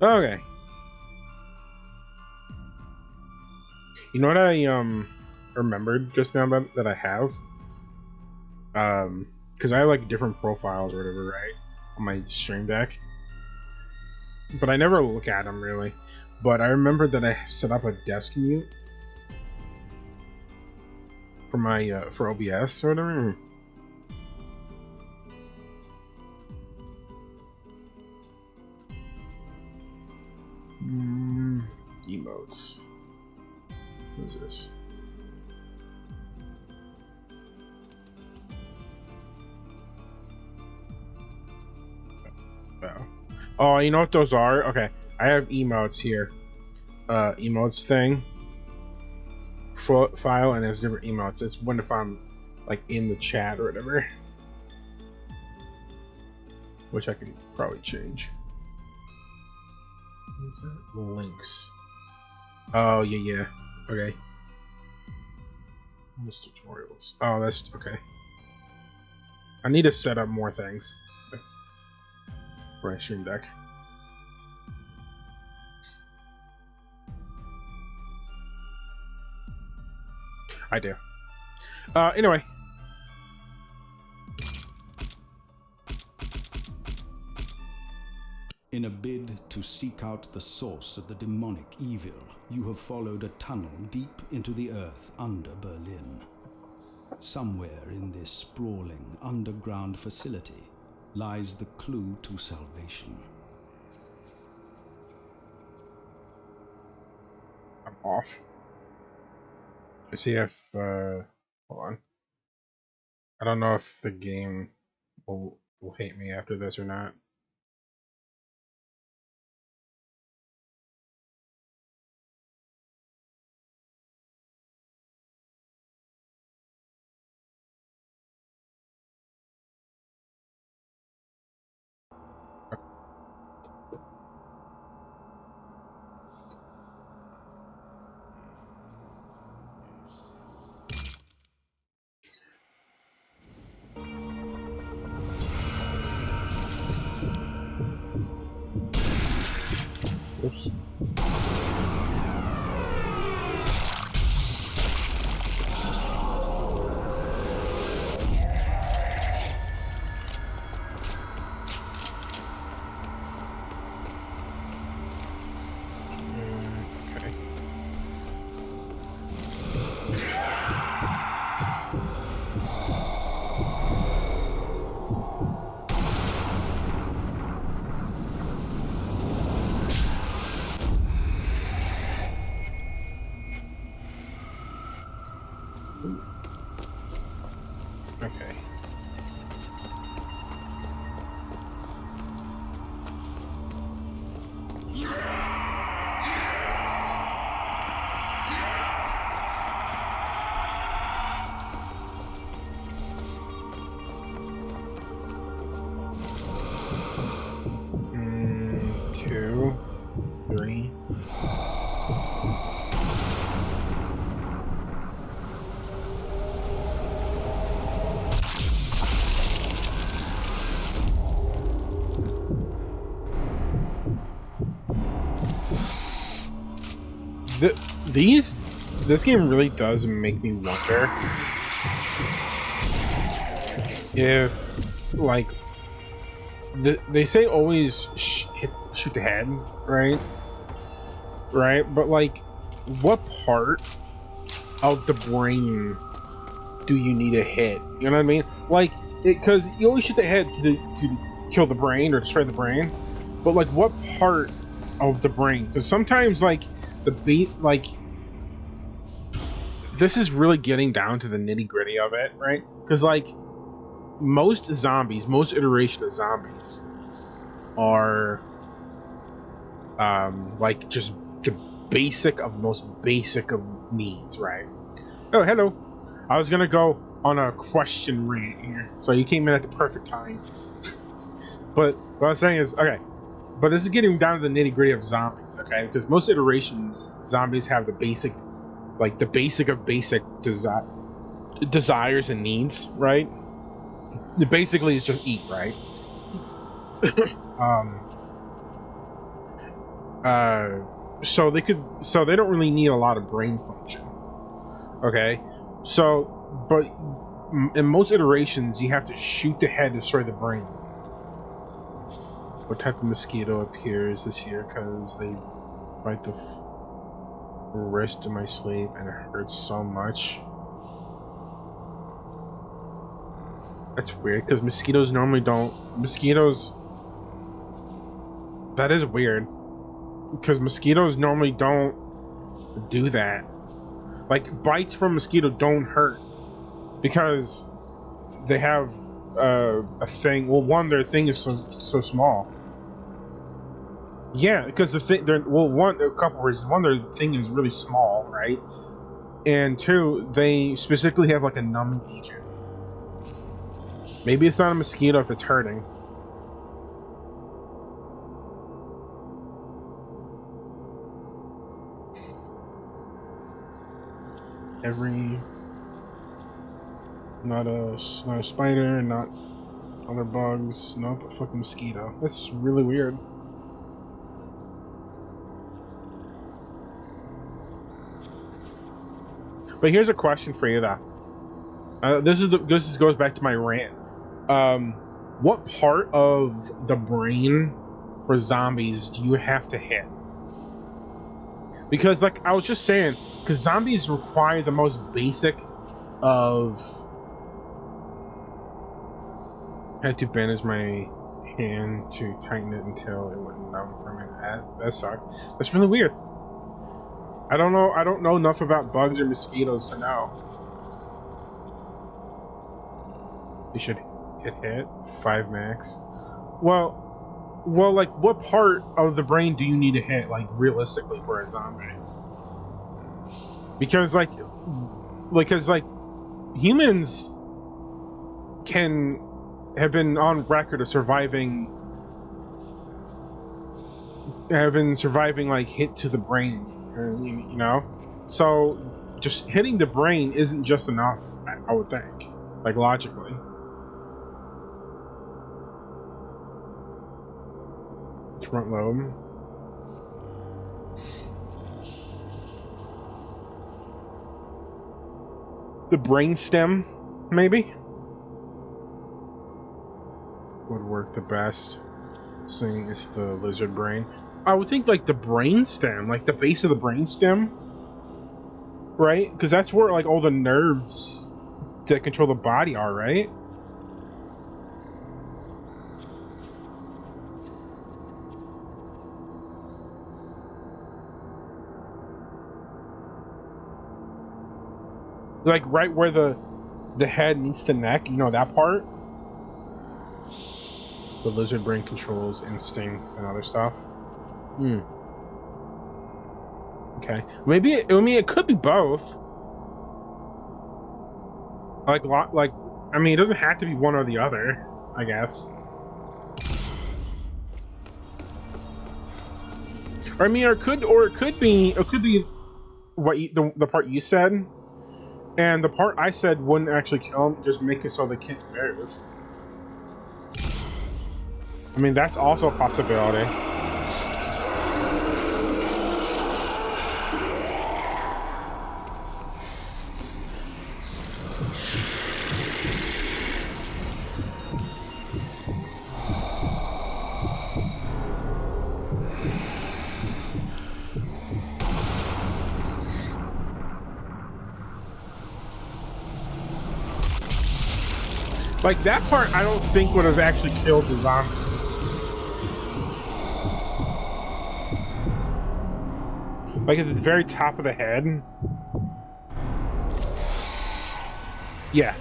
Okay. You know what I remembered just now that I have? Because I have like different profiles or whatever, right? On my stream deck. But I never look at them really. But I remember that I set up a desk mute for my for OBS or whatever. Emotes. What is this? Oh, you know what those are? Okay, I have emotes here. Emotes thing. File, and there's different emotes. It's when if I'm like in the chat or whatever, which I can probably change. Links. Oh yeah. Okay. Most tutorials. Oh, that's okay. I need to set up more things for my stream deck. I do. Anyway. In a bid to seek out the source of the demonic evil, you have followed a tunnel deep into the earth under Berlin. Somewhere in this sprawling underground facility lies the clue to salvation. I'm off. Let's see if hold on. I don't know if the game will hate me after this or not. Oops. Okay. Okay. Two, three. This game really does make me wonder if, like, they say always shoot the head, right? Right, but like, what part of the brain do you need to hit? You know what I mean? Like, because you always shoot the head to kill the brain or destroy the brain, but like, what part of the brain? Because sometimes, like, the beat, like, this is really getting down to the nitty gritty of it, right? Because like, most zombies, most iteration of zombies are like just the basic of most basic of needs, right? Oh, hello. I was gonna go on a question rant here, so you came in at the perfect time. But what I was saying is, okay, but this is getting down to the nitty gritty of zombies, okay? Because most iterations, zombies have the basic, like the basic of basic desires and needs, right? Basically, it's just eat, right? So they don't really need a lot of brain function, okay? So, but in most iterations, you have to shoot the head to destroy the brain. What type of mosquito appears this year? Because they bite the wrist in my sleep and it hurts so much. That's weird, because mosquitoes normally don't. That is weird. Because mosquitoes normally don't do that. Like, bites from mosquito don't hurt. Because they have a thing. Well, one, their thing is so small. Yeah, because the thing, a couple reasons. One, their thing is really small, right? And two, they specifically have like a numbing agent. Maybe it's not a mosquito if it's hurting. Not a spider, not other bugs, nope, a fucking mosquito. That's really weird. But here's a question for you, though. This goes back to my rant. What part of the brain for zombies do you have to hit? Because, like I was just saying, because zombies require the most basic of. I had to bandage my hand to tighten it until it went numb for a minute. That sucked. That's really weird. I don't know enough about bugs or mosquitoes to know. You should hit 5 max. Well, like, what part of the brain do you need to hit, like, realistically, for a zombie? Because humans have been on record of surviving like hit to the brain, you know. So just hitting the brain isn't just enough, I would think, like, logically. Front lobe. The brain stem, maybe, would work the best, seeing it's the lizard brain. I would think, like, the brain stem, like the base of the brain stem, right? Because that's where, like, all the nerves that control the body are, right? Like, right where the head meets the neck, you know, that part? The lizard brain controls instincts and other stuff. Okay. Maybe it could be both. Like, I mean, it doesn't have to be one or the other, I guess. I mean, it could be what the part you said, and the part I said wouldn't actually kill him, just make it so they can't move. I mean, that's also a possibility. Like, that part I don't think would have actually killed the zombie. Like, at the very top of the head. Yeah.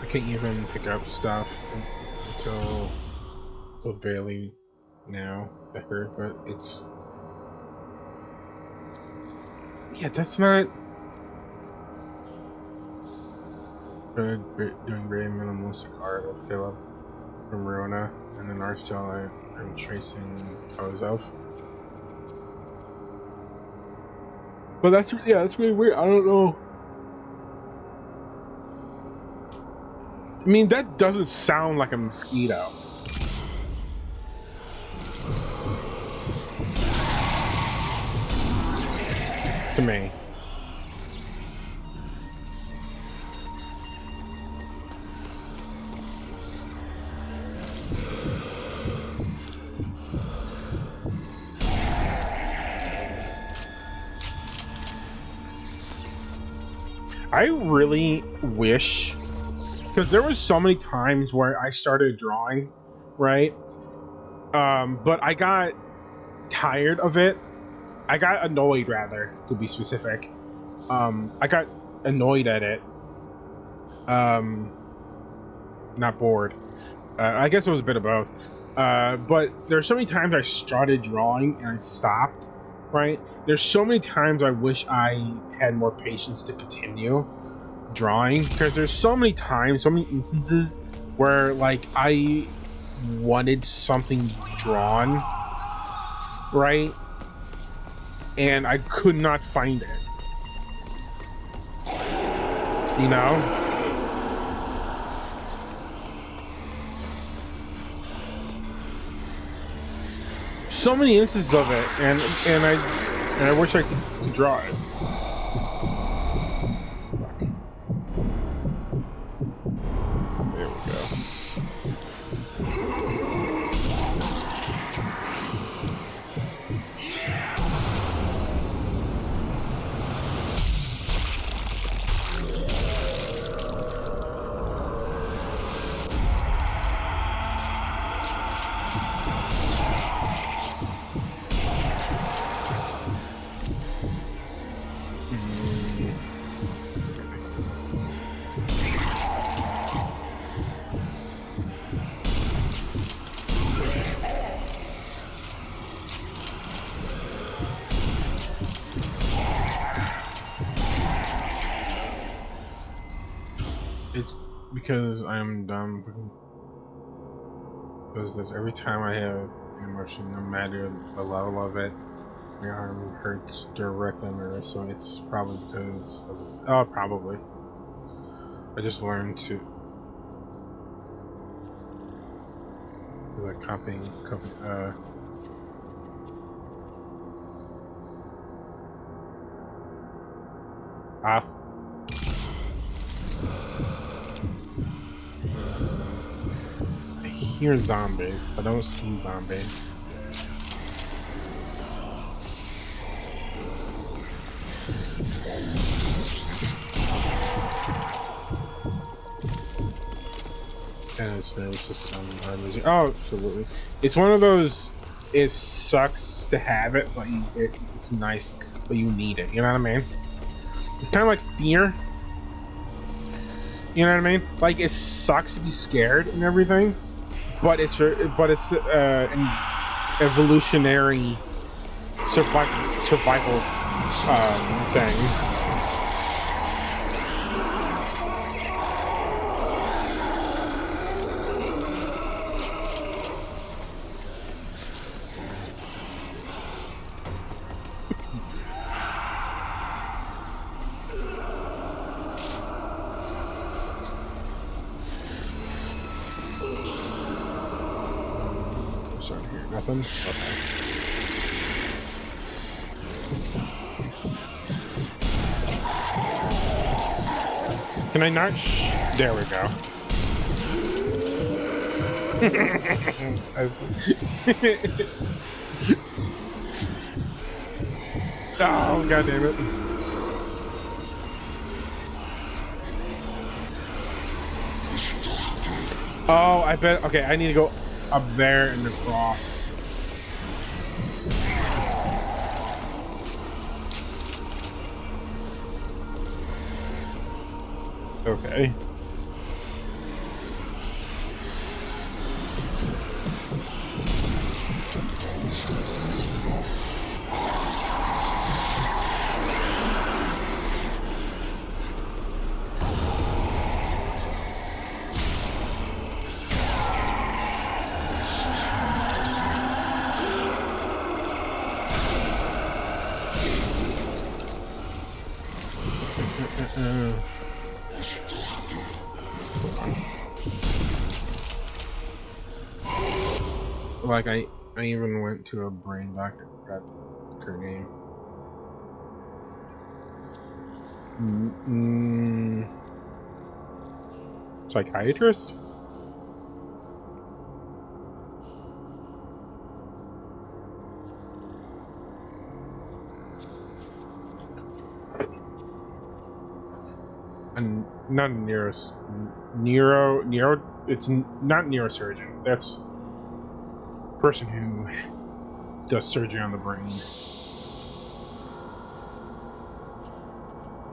I can't even pick up stuff until barely now. I heard, but it's yeah, that's not good. Doing very minimalistic art of Philip from Rona, and then art style I'm tracing pose of. But that's really weird. I don't know. I mean, that doesn't sound like a mosquito. To me. I really wish, because there was so many times where I started drawing, right? But I got tired of it. I got annoyed, rather, to be specific. I got annoyed at it. Not bored. I guess it was a bit of both. But there's so many times I started drawing and I stopped, right? There's so many times I wish I had more patience to continue drawing, because there's so many times, so many instances where like I wanted something drawn, right? And I could not find it. You know? So many instances of it, and I wish I could draw it. There we go. It's because I'm dumb. Because this every time I have an emotion, no matter the level of it, my arm hurts directly on the so it's probably because of this. Oh, probably. I just learned to like copying. I hear zombies, but I don't see zombies. And it's just some music. Oh, absolutely. It's one of those. It sucks to have it, but it's nice, but you need it. You know what I mean? It's kind of like fear. You know what I mean? Like, it sucks to be scared and everything, but it's an evolutionary survival thing. Sorry, here, nothing. Okay. Can I not? There we go. Oh, god damn it. Oh, I bet. Okay, I need to go up there and across. Okay. Like I even went to a brain doctor. Forgot her name. Psychiatrist. And not a neuro. It's not neurosurgeon. That's person who does surgery on the brain.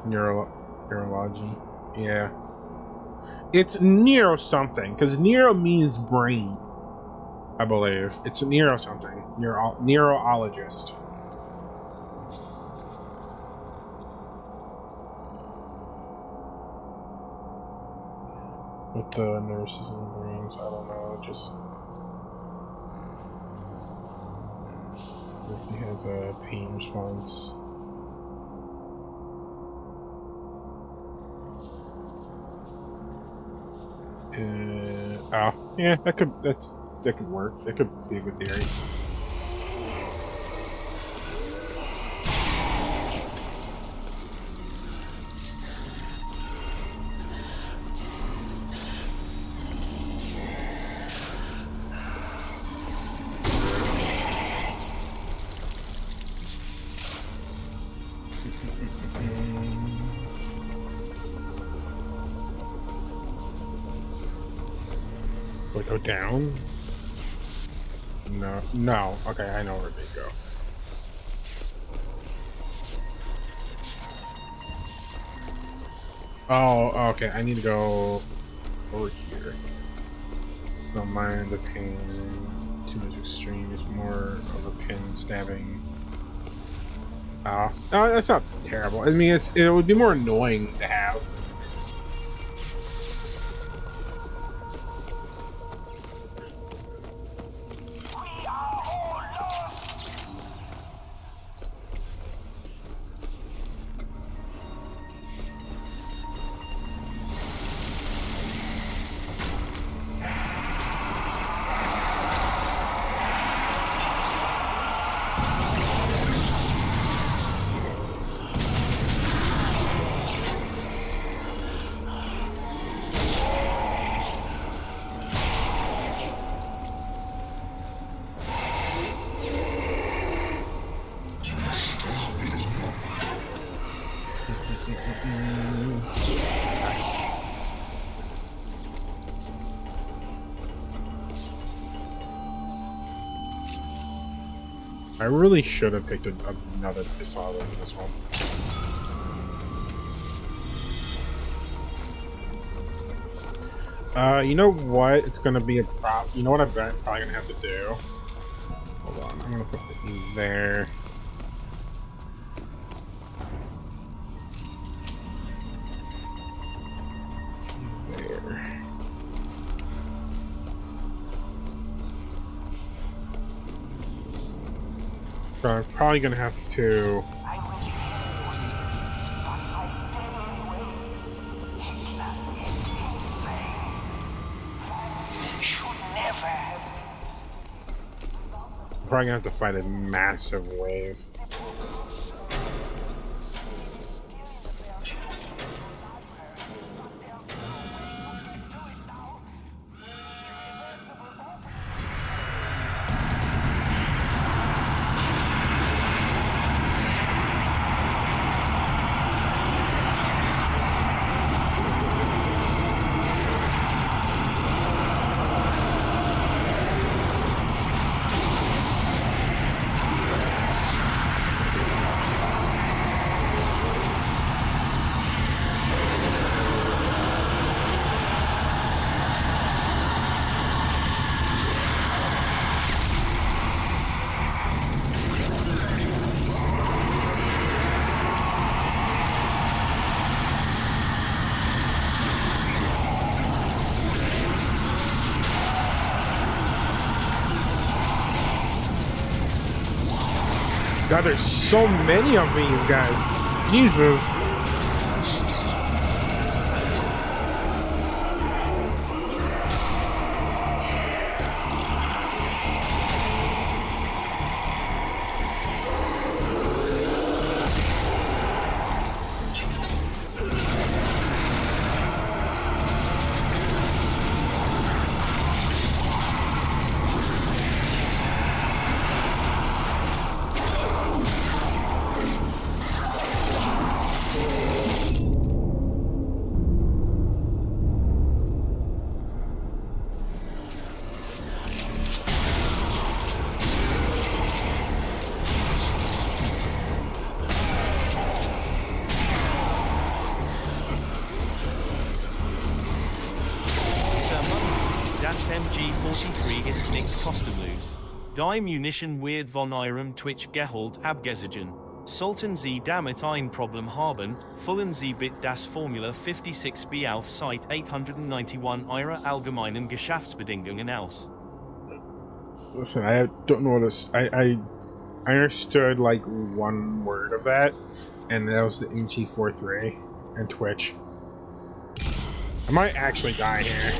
Neurology. Yeah. It's neuro something, because neuro means brain, I believe. It's a neuro something. Neurologist. With the nurses and brains, I don't know, just if he has a pain response. Yeah, that could work. That could be a good theory. Do I go down? No. Okay, I know where they go. Oh, okay. I need to go over here. Don't mind the pain. Too much extreme. It's more of a pin stabbing. Oh, that's not terrible. I mean, it would be more annoying to have. I really should have picked another Pisala for this one. You know what? It's gonna be a prop. You know what I'm probably gonna have to do? Hold on, I'm gonna put the E there. So I'm probably gonna have to. I'm probably gonna have to fight a massive wave. God, there's so many of these guys. Jesus. MG43 ist nicht kostenlos. Die Munition wird von ihrem Twitch Gehalt abgezogen. Sollten Sie damit ein Problem haben, füllen Sie bitte das Formula 56b auf Seite 891 Ihrer allgemeinen Geschäftsbedingungen aus. Listen, I don't know what this. I understood like one word of that, and that was the MG43 and Twitch. I might actually die here.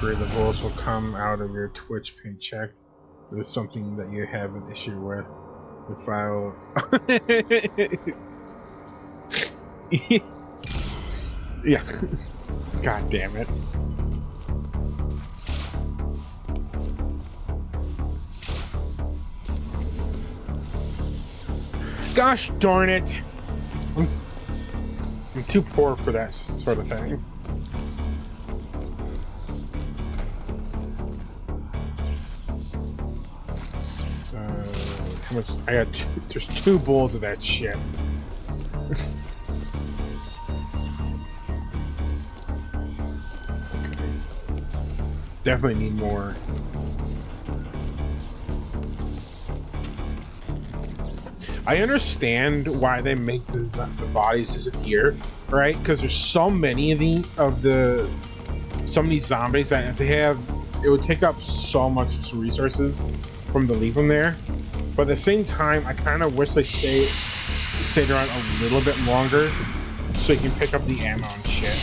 The bullets will come out of your Twitch paycheck. If it's something that you have an issue with, the file. Yeah. God damn it. Gosh darn it. I'm too poor for that sort of thing. How much? I got two, there's 2 bowls of that shit. Okay. Definitely need more. I understand why they make the bodies disappear, right? Because there's so many of these zombies that if they have, it would take up so much resources for them to leave them there. But at the same time, I kind of wish they stayed around a little bit longer so you can pick up the ammo and shit.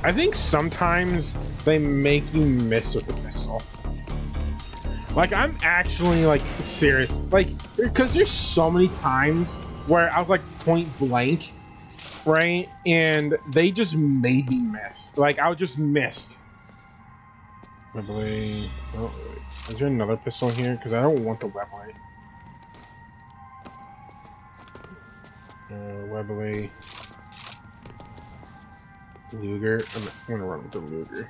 I think sometimes they make you miss with the pistol. Like, I'm actually, like, serious. Like, because there's so many times where I was, like, point blank, right? And they just made me miss. Like, I just missed. Webley. Oh, is there another pistol in here? Because I don't want the Webley. Webley. Luger. I'm gonna run with the Luger.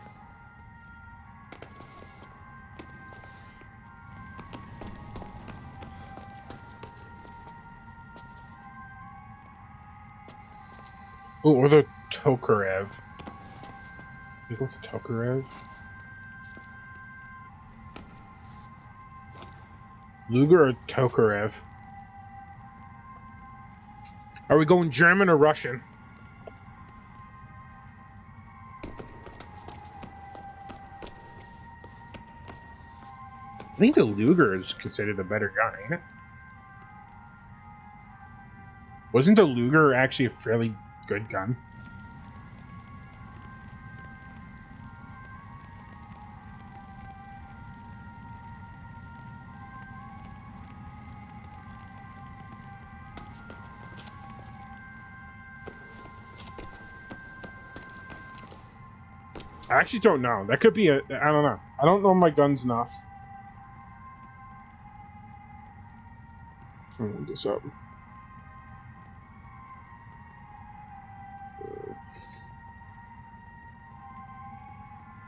Oh, or the Tokarev. You go with the Tokarev? Luger or Tokarev? Are we going German or Russian? I think the Luger is considered the better gun, ain't it? Wasn't the Luger actually a fairly good gun? I actually don't know. That could be a. I don't know. I don't know my guns enough. Let me look this up.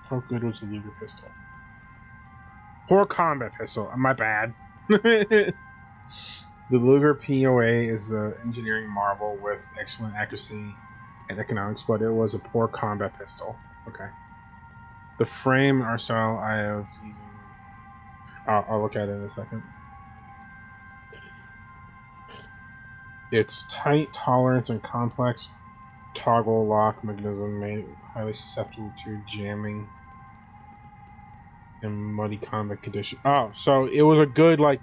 How good was the Luger pistol? Poor combat pistol. My bad. The Luger POA is an engineering marvel with excellent accuracy and economics, but it was a poor combat pistol. Okay. The frame or style I have using. I'll look at it in a second. Its tight tolerance and complex toggle lock mechanism made it highly susceptible to jamming in muddy combat conditions. Oh, so it was a good, like.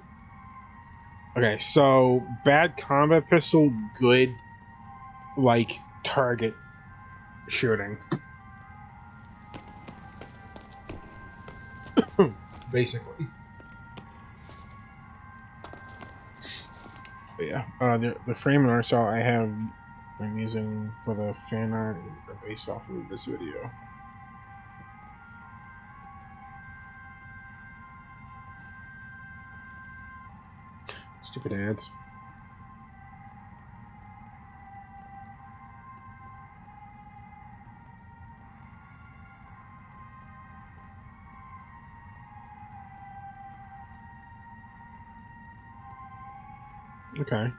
Okay, so bad combat pistol, good, like, target shooting. Basically. But yeah, the frame and art style I have been using for the fan art are based off of this video. Stupid ads. Okay.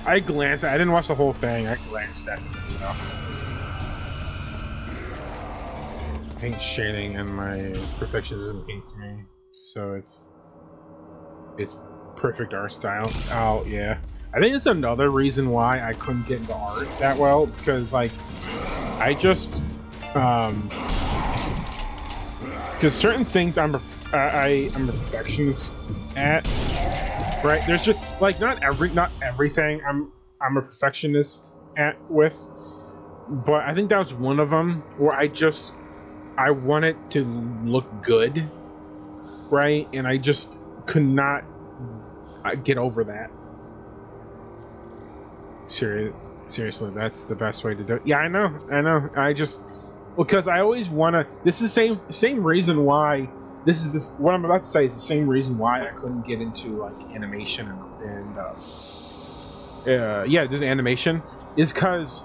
I glanced. I didn't watch the whole thing. I glanced at it. You know. Paint shading and my perfectionism hates me, so it's perfect art style. Oh yeah, I think it's another reason why I couldn't get into art that well, because like I just because certain things I'm a perfectionist at. Right, there's just like not everything I'm a perfectionist at with, but I think that was one of them where I want it to look good, right? And I just could not get over that. Seriously, that's the best way to do it. Yeah, I know. I just because I always want to. This is the same reason why. This what I'm about to say is the same reason why I couldn't get into like animation and yeah, this animation is because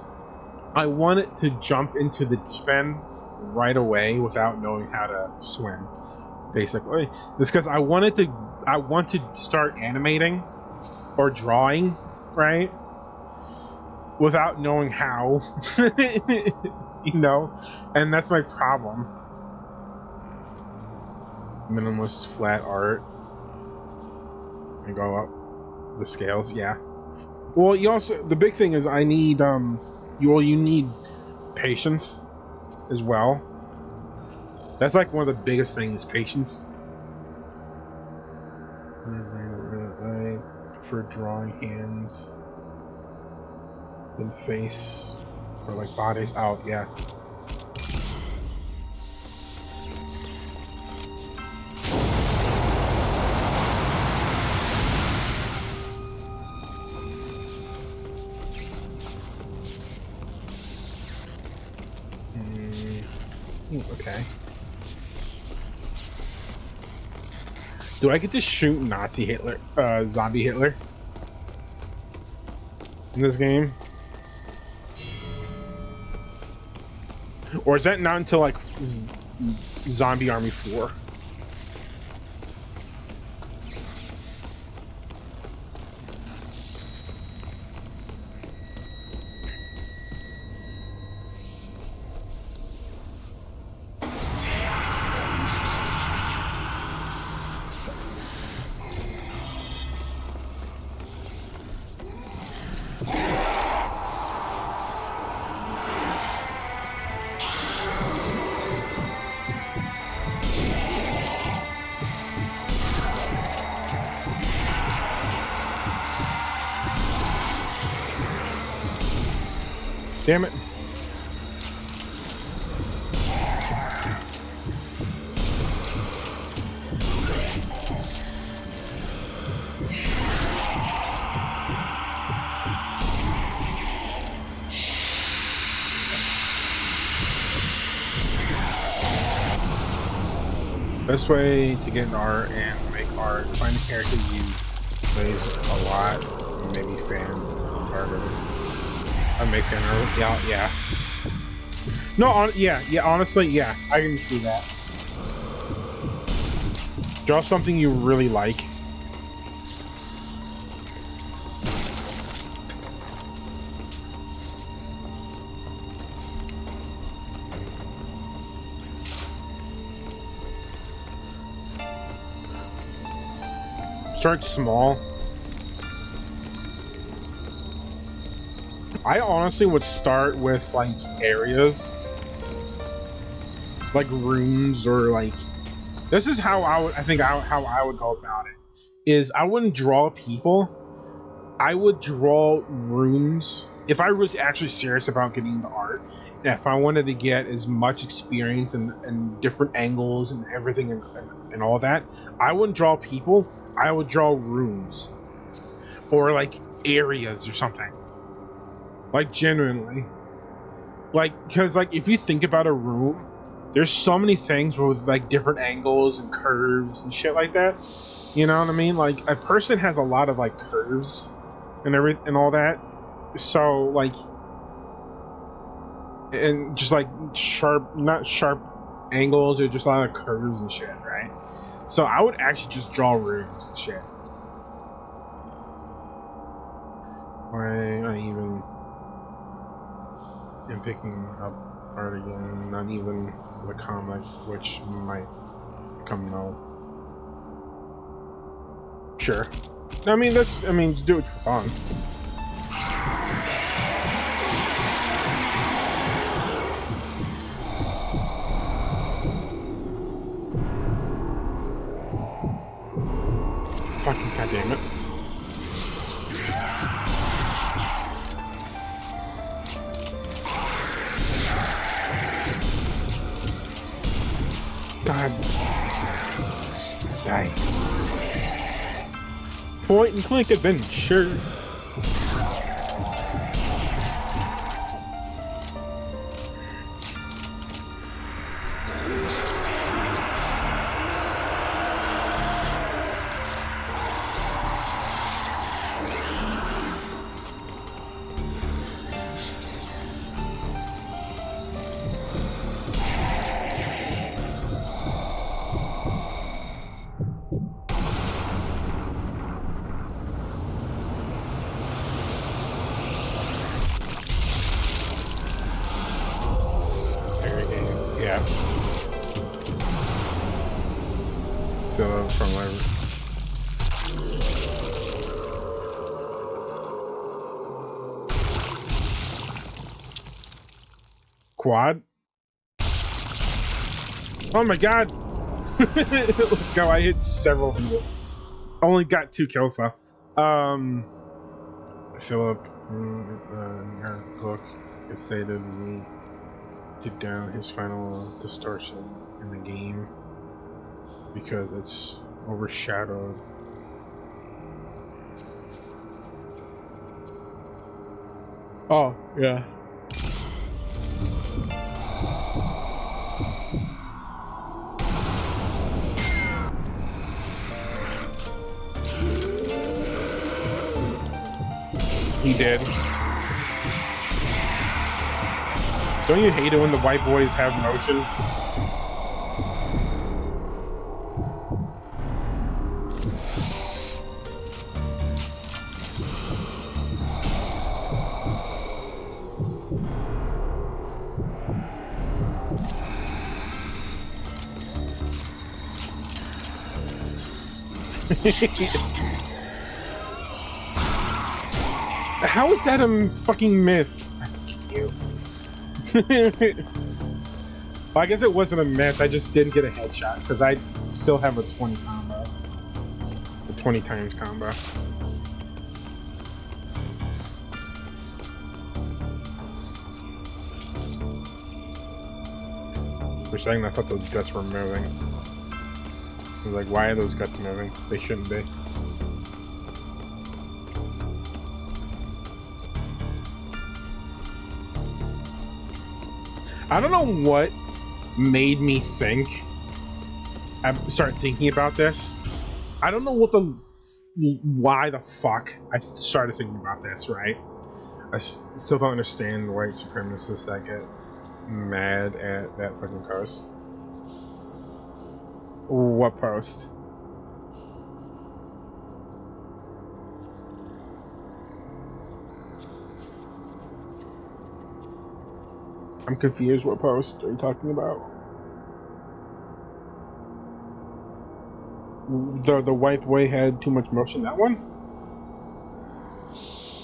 I wanted to jump into the deep end right away without knowing how to swim. Basically, it's because I want to start animating or drawing, right, without knowing how, you know, and that's my problem. Minimalist flat art and go up the scales. Yeah, well, you also, the big thing is I need you need patience as well. That's like one of the biggest things, patience. I prefer drawing hands than face or like bodies out. Yeah. Okay. Do I get to shoot Nazi Hitler, zombie Hitler in this game? Or is that not until like Zombie Army 4? Damn it. Best way to get into art and make art: find a character you plays a lot, or maybe fan art of it. I make fan art. Yeah. No, yeah. Honestly, yeah, I can see that. Draw something you really like. Start small. I honestly would start with like areas, like rooms, or like, this is how I think how I would go about it. Is I wouldn't draw people. I would draw rooms. If I was actually serious about getting into art, and if I wanted to get as much experience and different angles and everything and all that, I wouldn't draw people. I would draw rooms or like areas or something. Like genuinely, like, because like if you think about a room, there's so many things with like different angles and curves and shit like that. You know what I mean? Like a person has a lot of like curves and and all that. So like, and just like not sharp angles, or just a lot of curves and shit, right? So I would actually just draw rooms and shit. Why I even am picking up art again, not even the comic, which might come no. Sure. I mean, just do it for fun. Fucking goddamn it. God. Die. Point and click adventure. Yeah. So from wherever. Quad. Oh my god. Let's go. I hit several people. Only got 2 kills though. Philip, your book is stated we took down his final distortion in the game because it's overshadowed. Oh, yeah. He did. Don't you hate it when the white boys have motion? How is that a fucking miss? You. Well, I guess it wasn't a miss. I just didn't get a headshot because I still have a 20 combo. The 20 times combo. For a second, I thought those guts were moving. I was like, why are those guts moving? They shouldn't be. I don't know what made me think I started thinking about this. I don't know why the fuck I started thinking about this, right? I still don't understand white supremacists that get mad at that fucking post. What post? I'm confused. What post are you talking about? The white boy had too much motion. That one?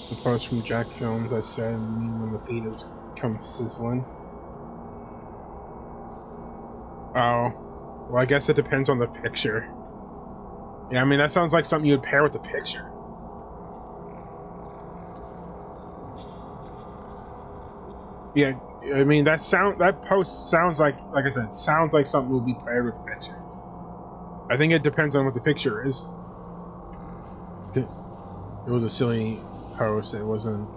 The post from Jack Films that said when the feed is come sizzling. Oh, well, I guess it depends on the picture. Yeah, I mean that sounds like something you'd pair with the picture. Yeah, I mean that post sounds like I said, sounds like something would be paired with the picture. I think it depends on what the picture is. It was a silly post. It wasn't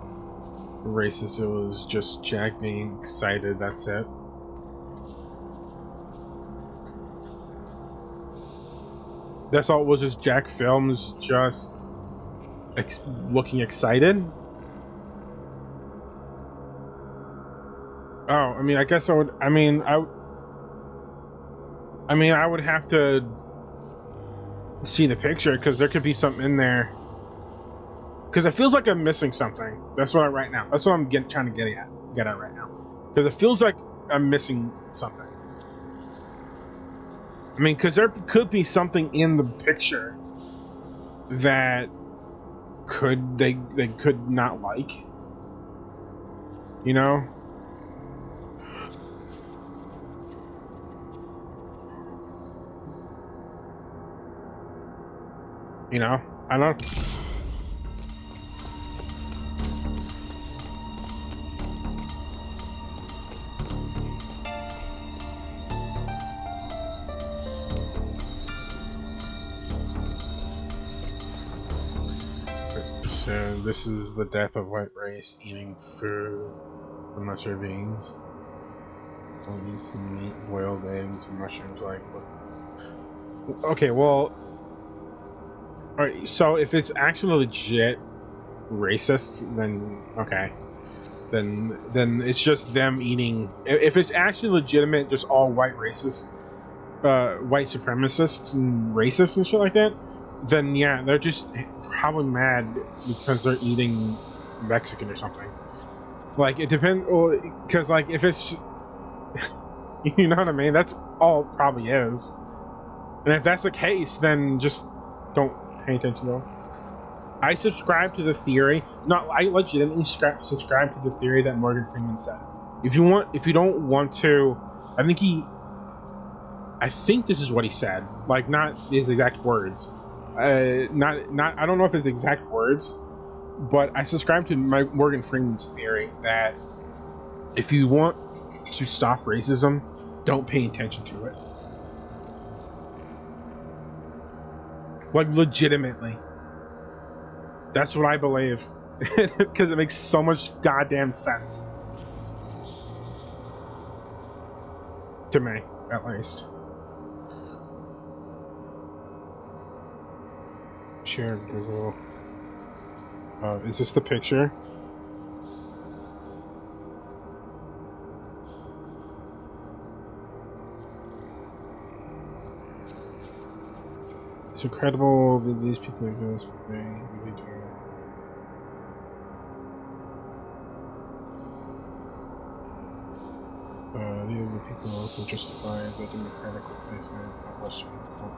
racist. It was just Jack being excited. That's it. That's all it was. Just Jack Films just looking excited. Oh, I mean, I guess I would. I mean, I would have to see the picture because there could be something in there. Because it feels like I'm missing something. That's what right now. That's what I'm trying to get at right now. Because it feels like I'm missing something. I mean, because there could be something in the picture that they could not like. You know. You know. I don't. So this is the death of white race eating food from lesser beings. I'll eat some meat, boiled eggs, and mushrooms. Like, okay, well, all right. So if it's actually legit racist, then okay, then it's just them eating. If it's actually legitimate, just all white racists, white supremacists and racists and shit like that, then yeah, they're just probably mad because they're eating Mexican or something. Like it depends, because like if it's, you know what I mean, that's all it probably is. And if that's the case, then just don't pay attention though. I subscribe to the theory. No, I legitimately subscribe to the theory that Morgan Freeman said. If you don't want to, I think this is what he said. Like not his exact words. Not. I don't know if his exact words, but I subscribe to Morgan Freeman's theory that if you want to stop racism, don't pay attention to it. Like legitimately. That's what I believe. Because it makes so much goddamn sense. To me, at least. Share Google. Is this the picture? It's incredible that these people exist, but they really do. These are the people who justify the democratic replacement of Western culture.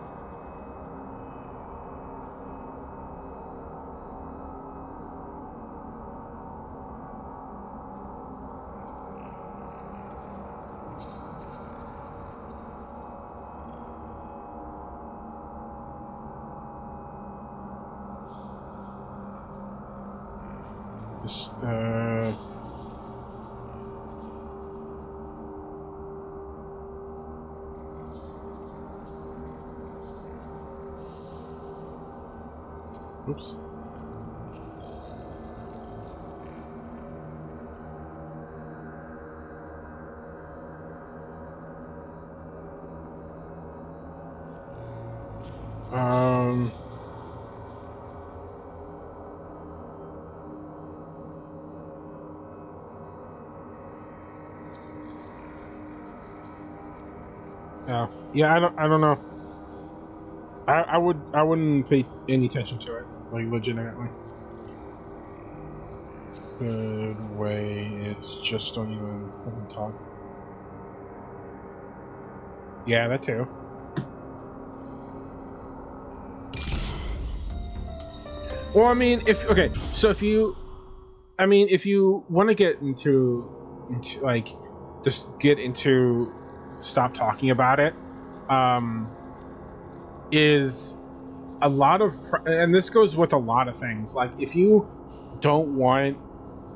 Oops. Um. Yeah. Yeah. I don't know. I wouldn't pay any attention to it, like legitimately. Good way. It's just don't even fucking talk. Yeah, that too. Well, I mean, okay, so if you, I mean, if you want to get into like, just get into, stop talking about it, is a lot of, and this goes with a lot of things. Like, if you don't want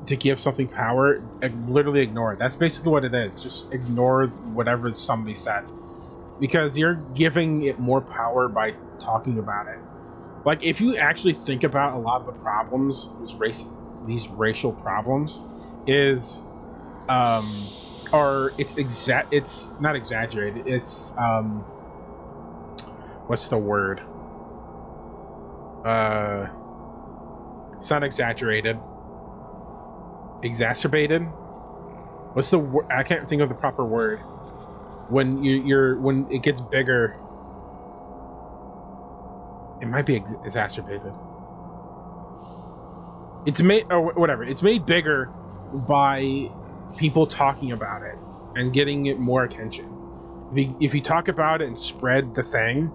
to give something power, literally ignore it. That's basically what it is. Just ignore whatever somebody said, because you're giving it more power by talking about it. Like, if you actually think about a lot of the problems, these racial problems, is, or it's not exaggerated. It's, what's the word? It's not exaggerated. Exacerbated. What's the word? I can't think of the proper word. When when it gets bigger. It might be exacerbated. It's made, or whatever. It's made bigger by people talking about it and getting it more attention. If you talk about it and spread the thing,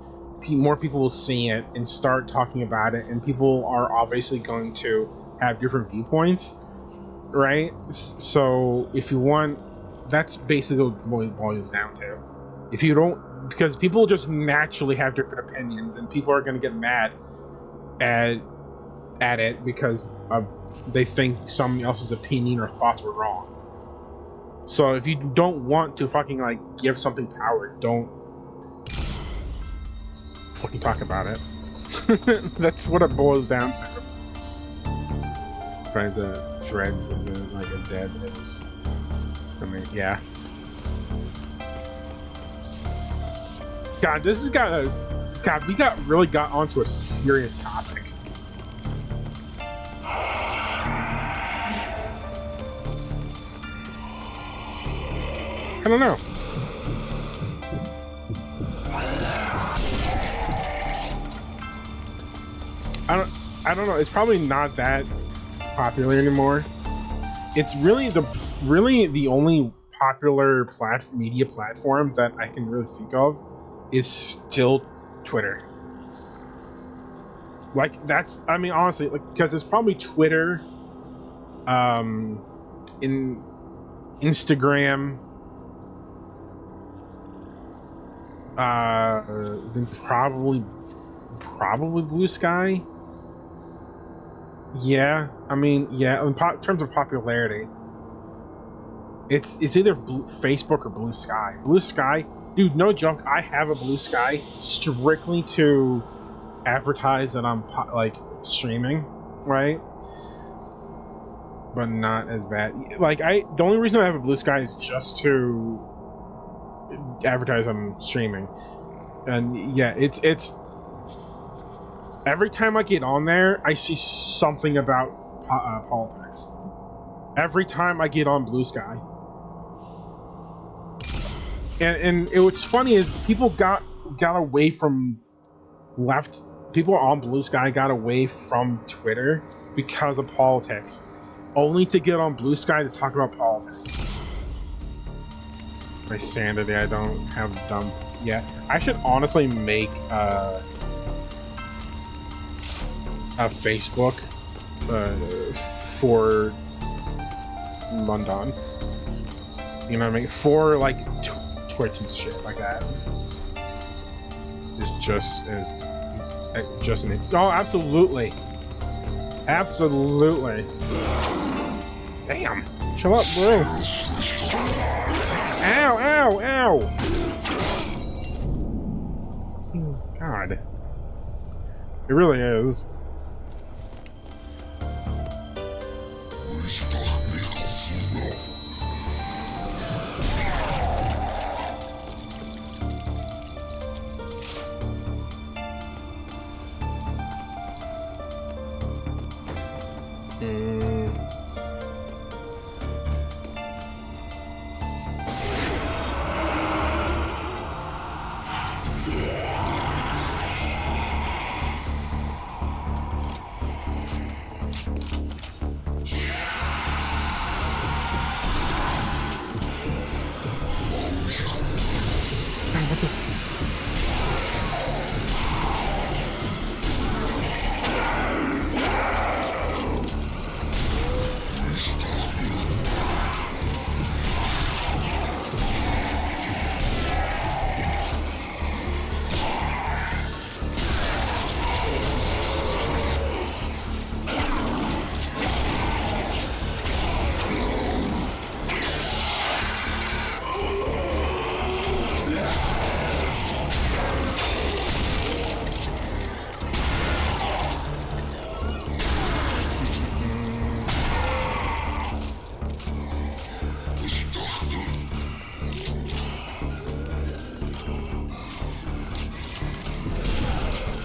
more people will see it and start talking about it, and people are obviously going to have different viewpoints, right? So if you want, that's basically what it boils down to. If you don't, because people just naturally have different opinions, and people are going to get mad at it because they think someone else's opinion or thoughts were wrong. So if you don't want to fucking like give something power, don't fucking talk about it. That's what it boils down to. Threads isn't like a dead is. I mean, yeah. God, this has got a... God, we really got onto a serious topic. I don't know. I don't know. It's probably not that popular anymore. It's really the only popular media platform that I can really think of is still Twitter. Like, that's, I mean, honestly, like, because it's probably Twitter, in Instagram, then probably Blue Sky. Yeah, I mean, yeah, in terms of popularity, it's either Facebook or Blue Sky. Blue Sky, dude, no joke, I have a Blue Sky strictly to advertise that I'm like streaming, right? But not as bad. Like, the only reason I have a Blue Sky is just to advertise I'm streaming. And yeah, it's every time I get on there, I see something about politics. Every time I get on Blue Sky. And what's funny is people got away from people on Blue Sky got away from Twitter because of politics, only to get on Blue Sky to talk about politics. My sanity, I don't have dump yet. I should honestly make a Facebook for London. You know what I mean? For like Twitch and shit like that. It's just an... Oh, absolutely. Absolutely. Damn. Chill up, bro. Ow, ow, ow. God. It really is. Mm. What the?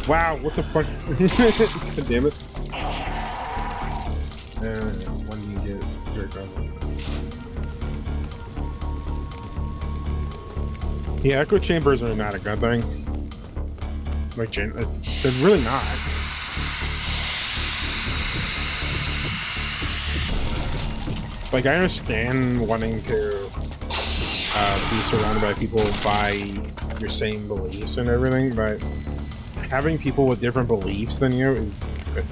Wow, what the fuck? God damn it. When do you get your gun? Yeah, echo chambers are not a good thing. Like, they're really not. Like, I understand wanting to be surrounded by people by your same beliefs and everything, but having people with different beliefs than you is good.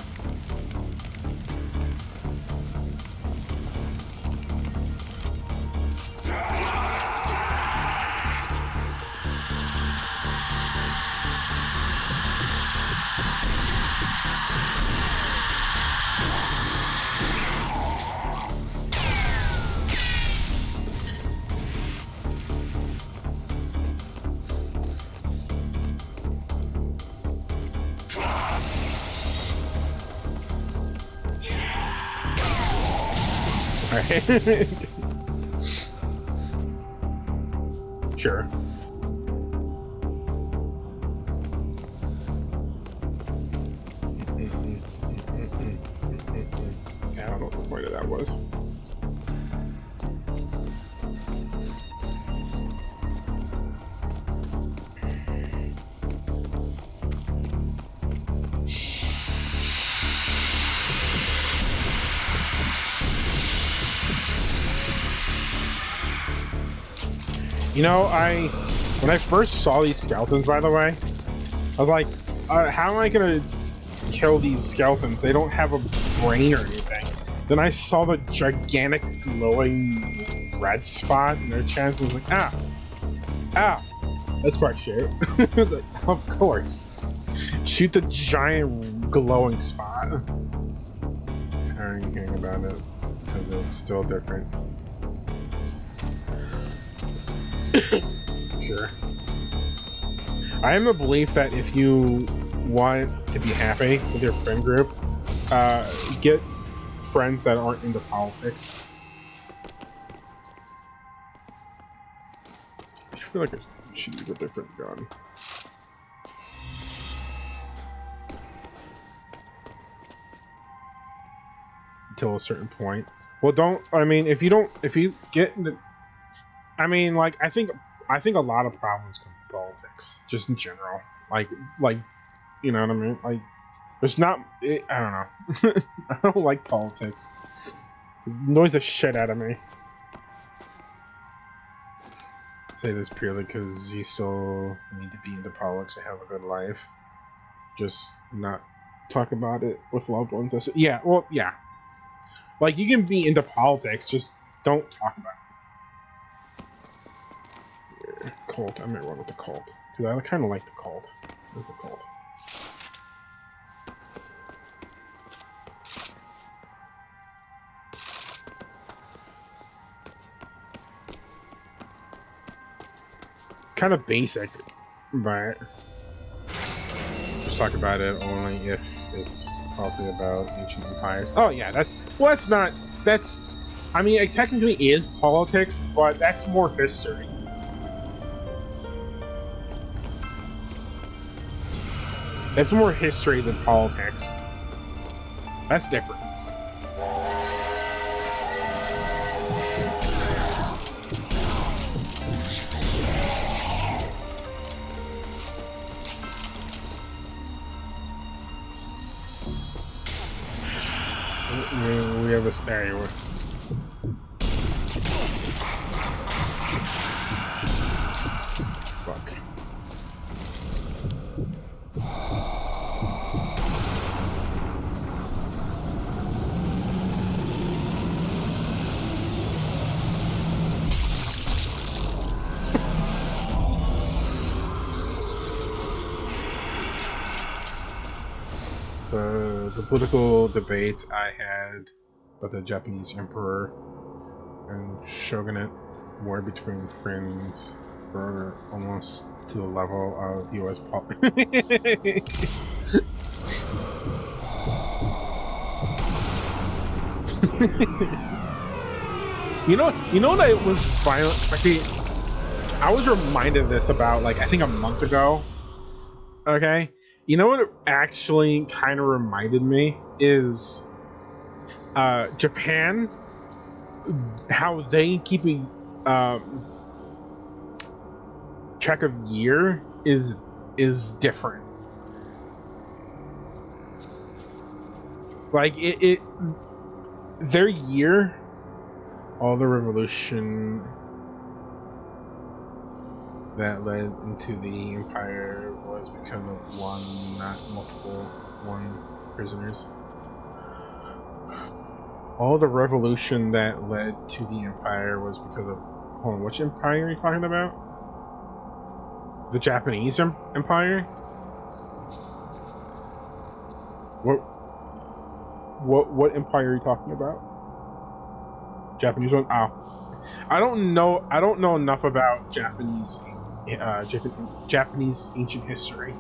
Sure. Yeah, I don't know what the point of that was. You know, when I first saw these skeletons, by the way, I was like, how am I gonna kill these skeletons? They don't have a brain or anything. Then I saw the gigantic glowing red spot in their chest, and I was like, that's quite shit. Like, of course. Shoot the giant glowing spot. I'm tired of hearing about it, because it's still different. Sure. I am the belief that if you want to be happy with your friend group, get friends that aren't into politics. I feel like I should use a different gun. Until a certain point. Well, if you get into, like, I think a lot of problems come from politics, just in general. Like, you know what I mean? Like, there's not, I don't know. I don't like politics. It annoys the shit out of me. I say this purely because you still need to be into politics to have a good life. Just not talk about it with loved ones. Yeah, well, yeah. Like, you can be into politics, just don't talk about it. Cult. I might run with the cult. Because I kind of like the cult. Where's the cult? It's kind of basic, but just talk about it only if it's probably about ancient empires. Oh yeah, I mean, it technically is politics, but that's more history. That's more history than politics. That's different. We have a stereo. Fuck. The political debate I had with the Japanese emperor and shogunate war between friends were almost to the level of U.S. politics. You know what I was violent. Actually, I was reminded of this about like I think a month ago. Okay, you know what it actually kind of reminded me is Japan, how they keep track of year is different. Like it their year, all the revolution that led into the empire was because of one, not multiple, one prisoners. All the revolution that led to the empire was because of, hold on, which empire are you talking about? The Japanese empire? What empire are you talking about? Japanese one? Oh. I don't know enough about Japanese ancient history.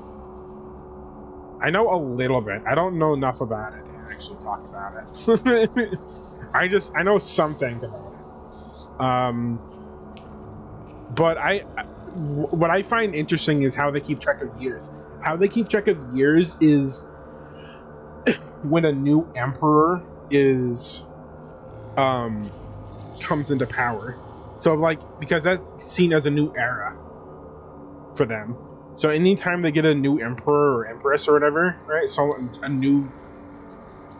I know a little bit. I don't know enough about it to actually talk about it. I know some things about it. But what I find interesting is how they keep track of years. How they keep track of years is when a new emperor is comes into power. So like, because that's seen as a new era for them. So anytime they get a new emperor or empress or whatever, right? So a new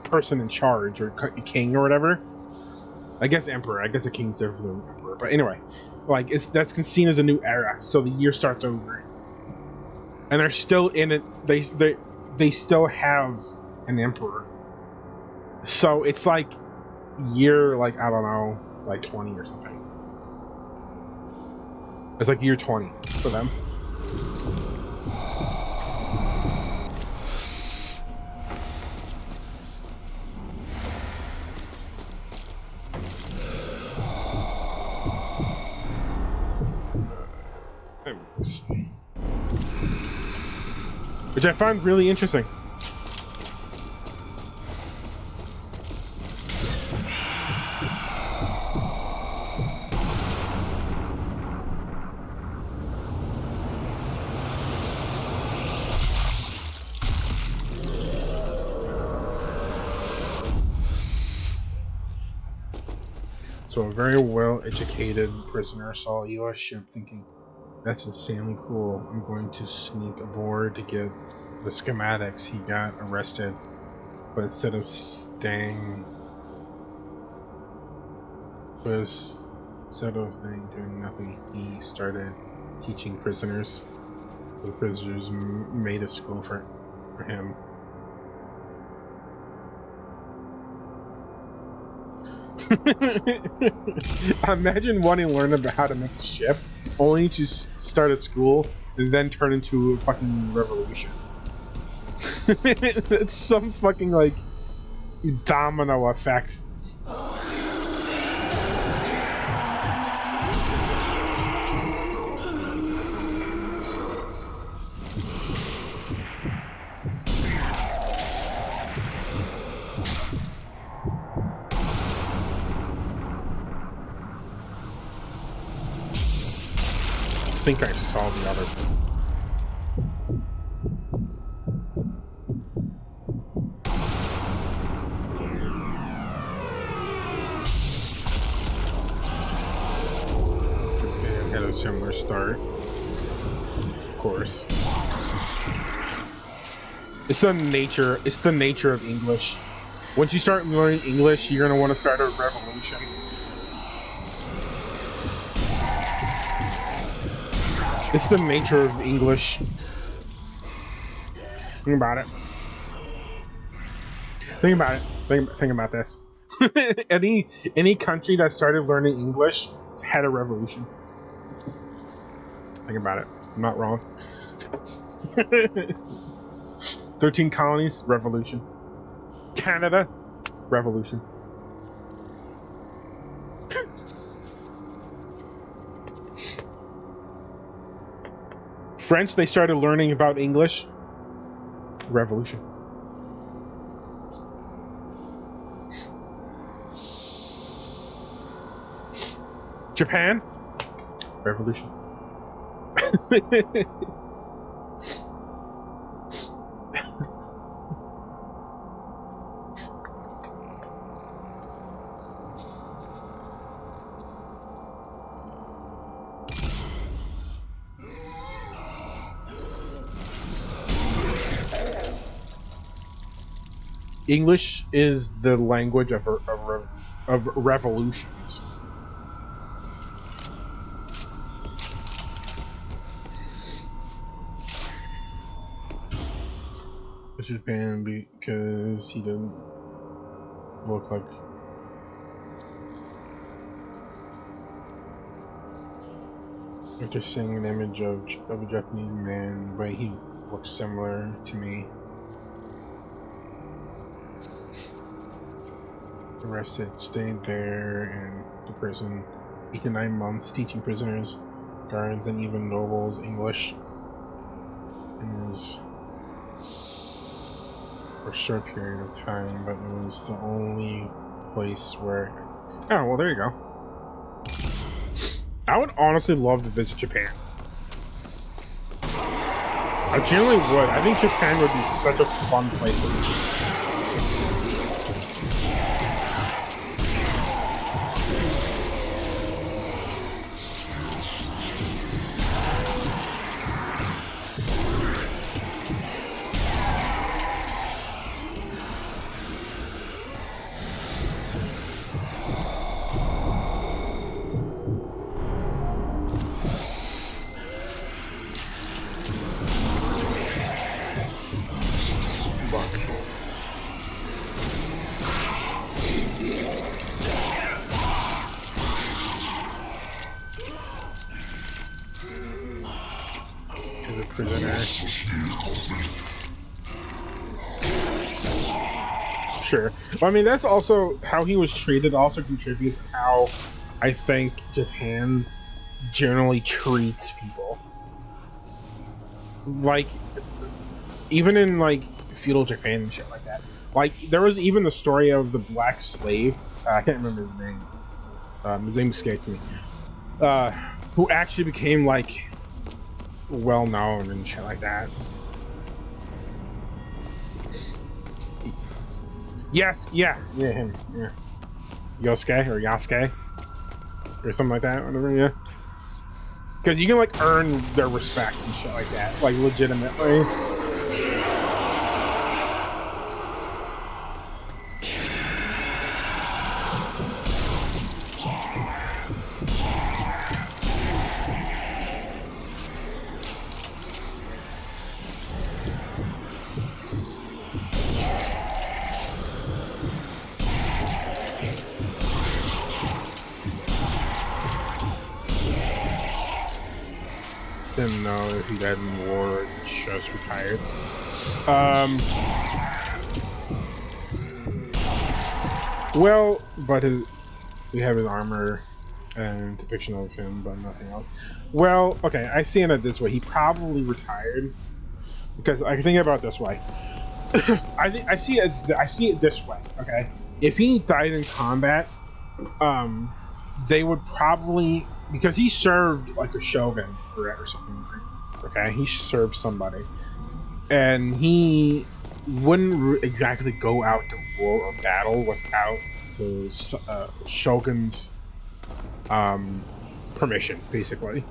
person in charge or king or whatever. I guess emperor. I guess a king's different than emperor. But anyway, like that's seen as a new era. So the year starts over, and they're still in it. They still have an emperor. So it's like year, like I don't know, like 20 or something. It's like year 20 for them. Which I find really interesting. So a very well-educated prisoner saw a U.S. ship thinking, that's insanely cool. I'm going to sneak aboard to get the schematics. He got arrested, but instead of doing nothing, he started teaching prisoners. The prisoners made a school for him. Imagine wanting to learn about how to make a ship, only to start a school and then turn into a fucking revolution. It's some fucking like domino effect. I think I saw the other thing. Japan had a similar start, of course. It's the nature of English. Once you start learning English, you're gonna want to start a revolution. It's the nature of English. Think about it. Think about it. Think about this. any country that started learning English had a revolution. Think about it. I'm not wrong. 13 colonies, revolution. Canada, revolution. French, they started learning about English, revolution. Japan, revolution. English is the language of revolutions. Japan because he didn't look like after seeing an image of a Japanese man, but he looks similar to me. Arrested, stayed there in the prison 8 to 9 months, teaching prisoners, guards, and even nobles English. And his for a short period of time, but it was the only place where... Oh, well, there you go. I would honestly love to visit Japan. I generally would. I think Japan would be such a fun place to visit. Sure. Well, I mean, that's also how he was treated also contributes to how I think Japan generally treats people. Like, even in, like, feudal Japan and shit like that. Like, there was even the story of the black slave. I can't remember his name. His name escaped me. Who actually became, like, well-known and shit like that. Yes, yeah, him, yeah. Yosuke or Yasuke or something like that, whatever, yeah. Because you can like earn their respect and shit like that, like legitimately. Didn't know if he died in war or just retired. Well, but we have his armor and depiction of him, but nothing else. Well, okay, I see it this way. He probably retired because I think about it this way. I see it this way. Okay, if he died in combat, they would probably, because he served like a shogun or something. Okay, he served somebody, and he wouldn't exactly go out to war or battle without the shogun's permission, basically.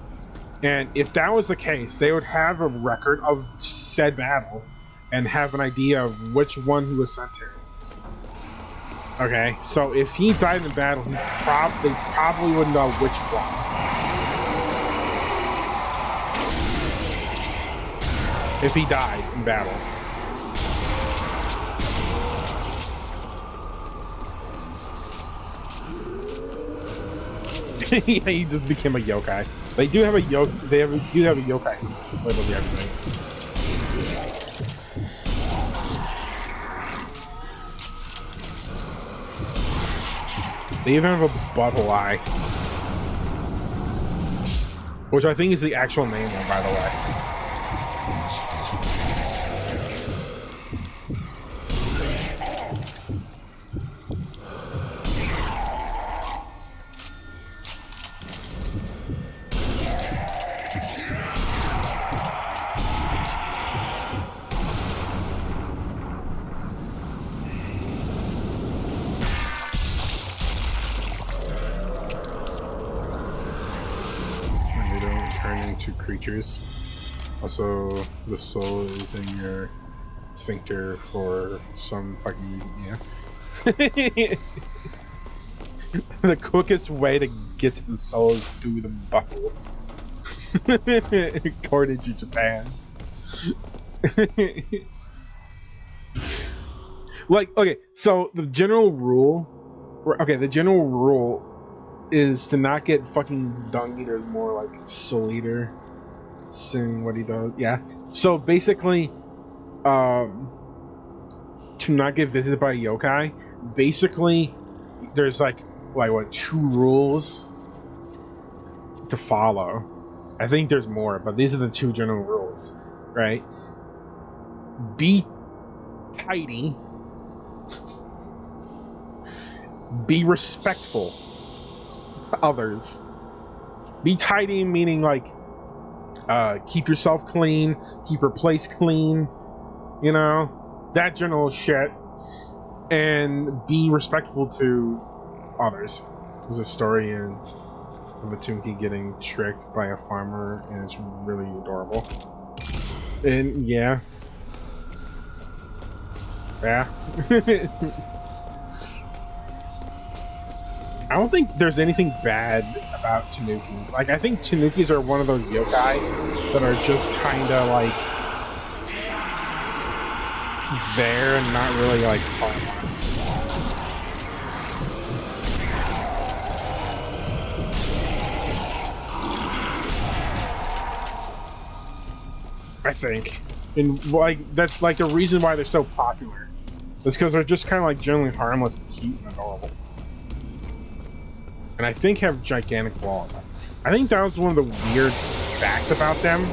And if that was the case, they would have a record of said battle and have an idea of which one he was sent to. Okay, so if he died in battle, they probably wouldn't know which one. If he died in battle. Yeah, he just became a yokai. They do have a do have a yokai literally everything. They even have a butthole eye, which I think is the actual name one, by the way. To creatures. Also, the soul is in your sphincter for some fucking reason. Yeah. The quickest way to get to the soul is through the buckle. According to Japan. Like, okay, so the general rule is to not get fucking dung eater, more like soul eater, seeing what he does. Yeah. So basically, to not get visited by a yokai, basically, there's like what, 2 rules to follow. I think there's more, but these are the 2 general rules, right? Be tidy. Be respectful to others. Be tidy meaning like keep yourself clean, keep your place clean, you know, that general shit, and be respectful to others. There's a story of a Tunki getting tricked by a farmer, and it's really adorable. And yeah. I don't think there's anything bad about Tanukis. Like, I think Tanukis are one of those yokai that are just kind of like there and not really like harmless. I think, and like that's like the reason why they're so popular. It's because they're just kind of like generally harmless and cute and adorable. And I think have gigantic balls. I think that was one of the weird facts about them.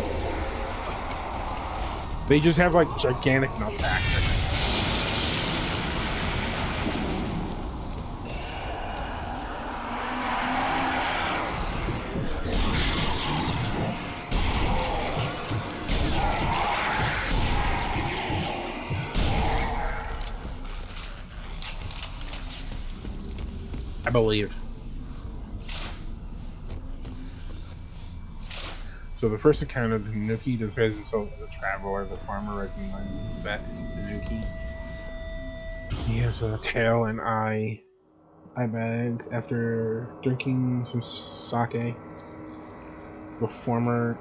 They just have like gigantic nutsacks. I believe. So the first encounter of the Tanuki disguises himself as a traveler. The farmer recognizes that it's a Tanuki. He has a tail and eye bags. After drinking some sake, the farmer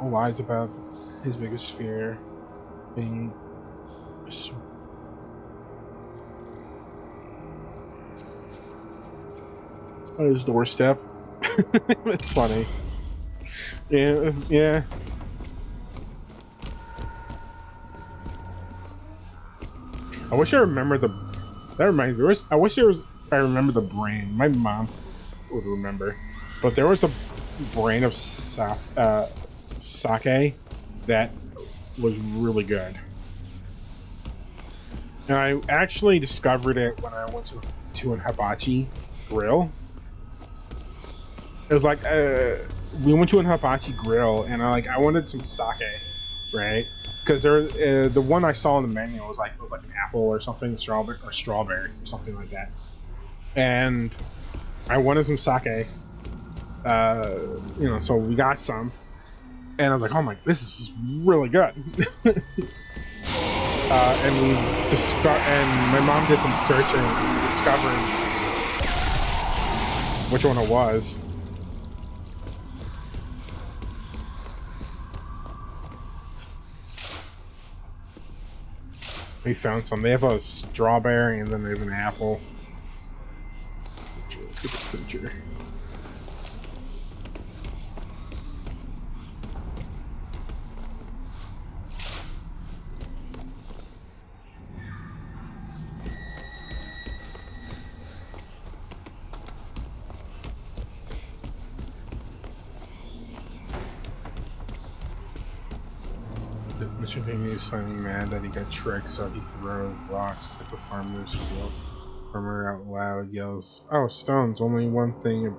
lies about his biggest fear being on his doorstep. It's funny. Yeah. I wish I remember the. That reminds me. I wish I remember the brand. My mom would remember, but there was a brand of sake that was really good, and I actually discovered it when I went to an hibachi grill. It was like we went to an hibachi grill, and I wanted some sake, right? Because there, the one I saw on the menu was like an apple or something, strawberry or something like that, and I wanted some sake. So we got some, and I was like, "Oh my, this is really good." and we and my mom did some searching and we discovered which one it was. We found some. They have a strawberry and then they have an apple. Let's get this picture. Mr. Piggy is slightly mad that he got tricked, so he throws rocks at the farmer's field. Farmer out loud yells, "Oh, stones! Only one thing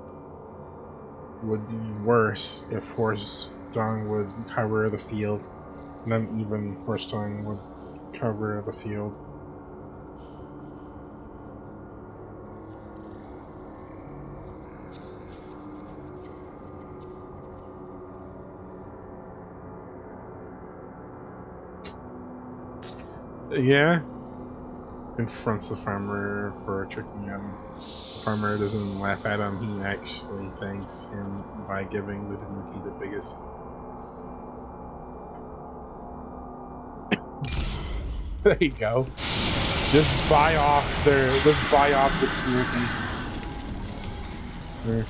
would be worse if horse dung would cover the field. And then even horse dung would cover the field." Yeah. Confronts the farmer for tricking him. The farmer doesn't laugh at him, he actually thanks him by giving the Tanuki the biggest. There you go. Just buy off the Tanuki. There.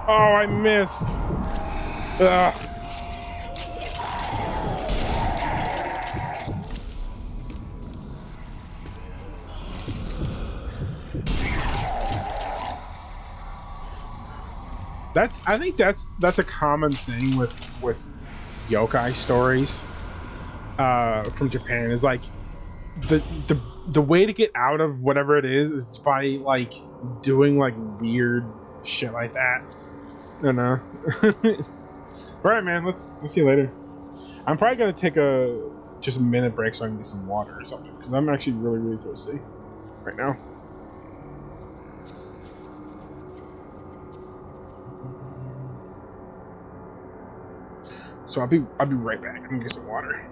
Oh, I missed. Ugh. I think that's a common thing with yokai stories from Japan is like the way to get out of whatever it is by like doing like weird shit like that. I don't know. All right, man. Let's see you later. I'm probably gonna take just a minute break so I can get some water or something because I'm actually really thirsty right now. So I'll be right back. I'm gonna get some water.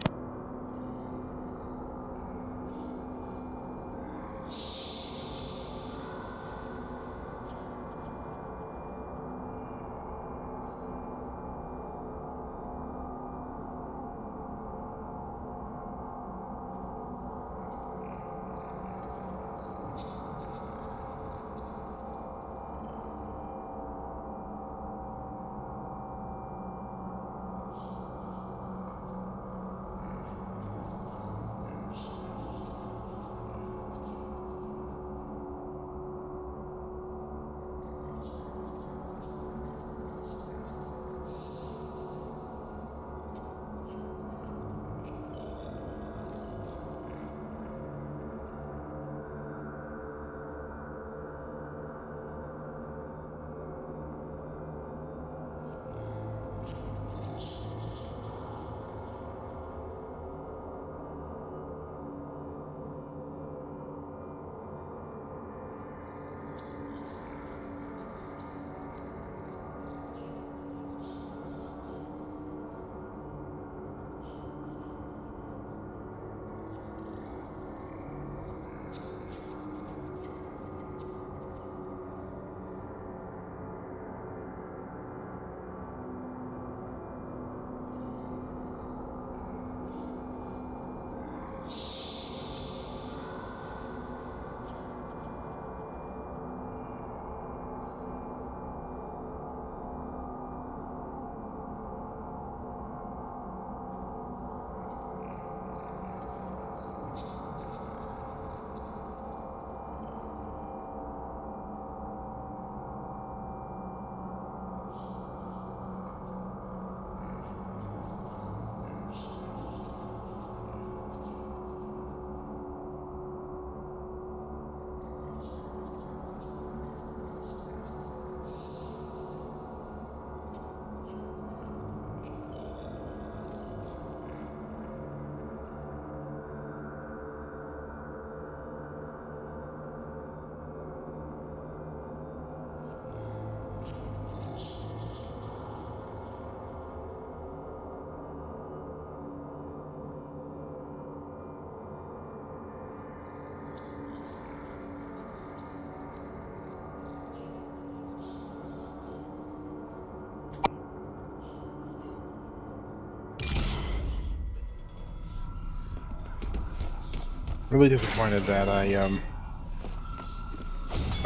Really disappointed that I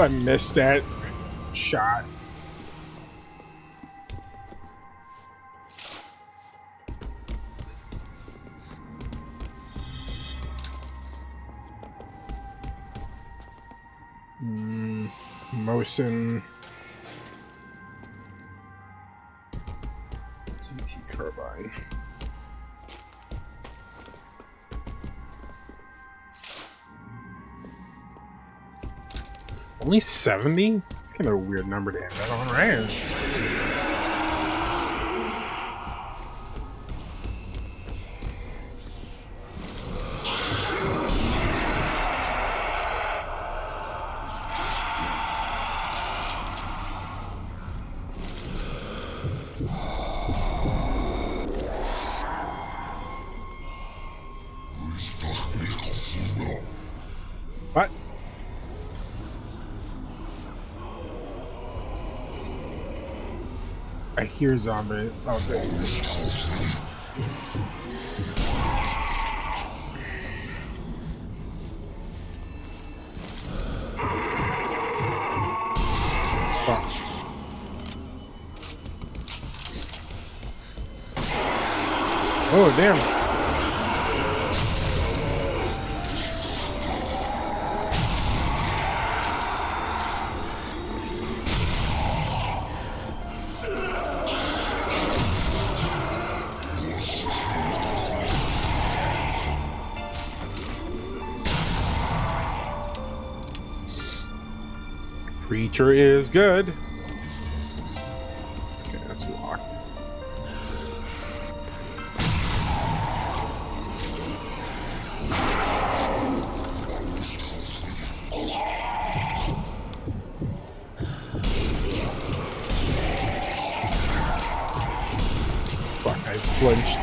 missed that shot. Mosin. TT carbine. Only 70? It's kind of a weird number to end that on, right? What? I hear zombie. Oh, there he is. Fuck. Oh, damn. Preacher is good. Okay, that's locked. Fuck, I flinched.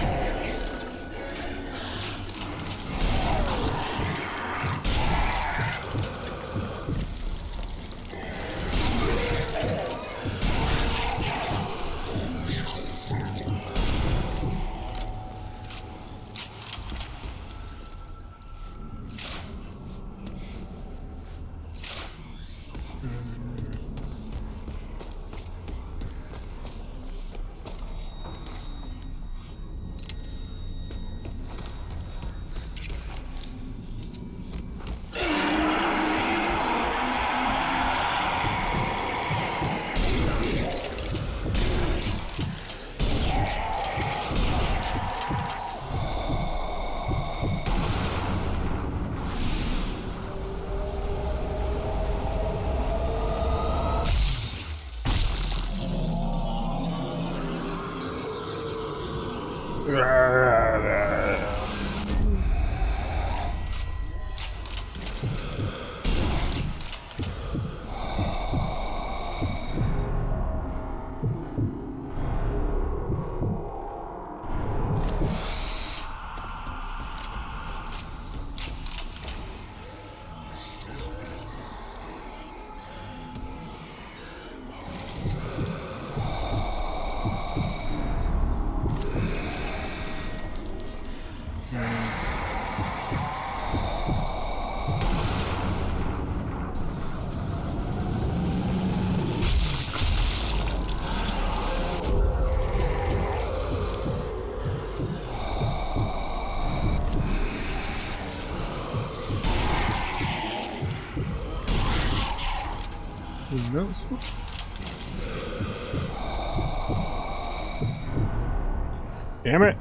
No, damn it.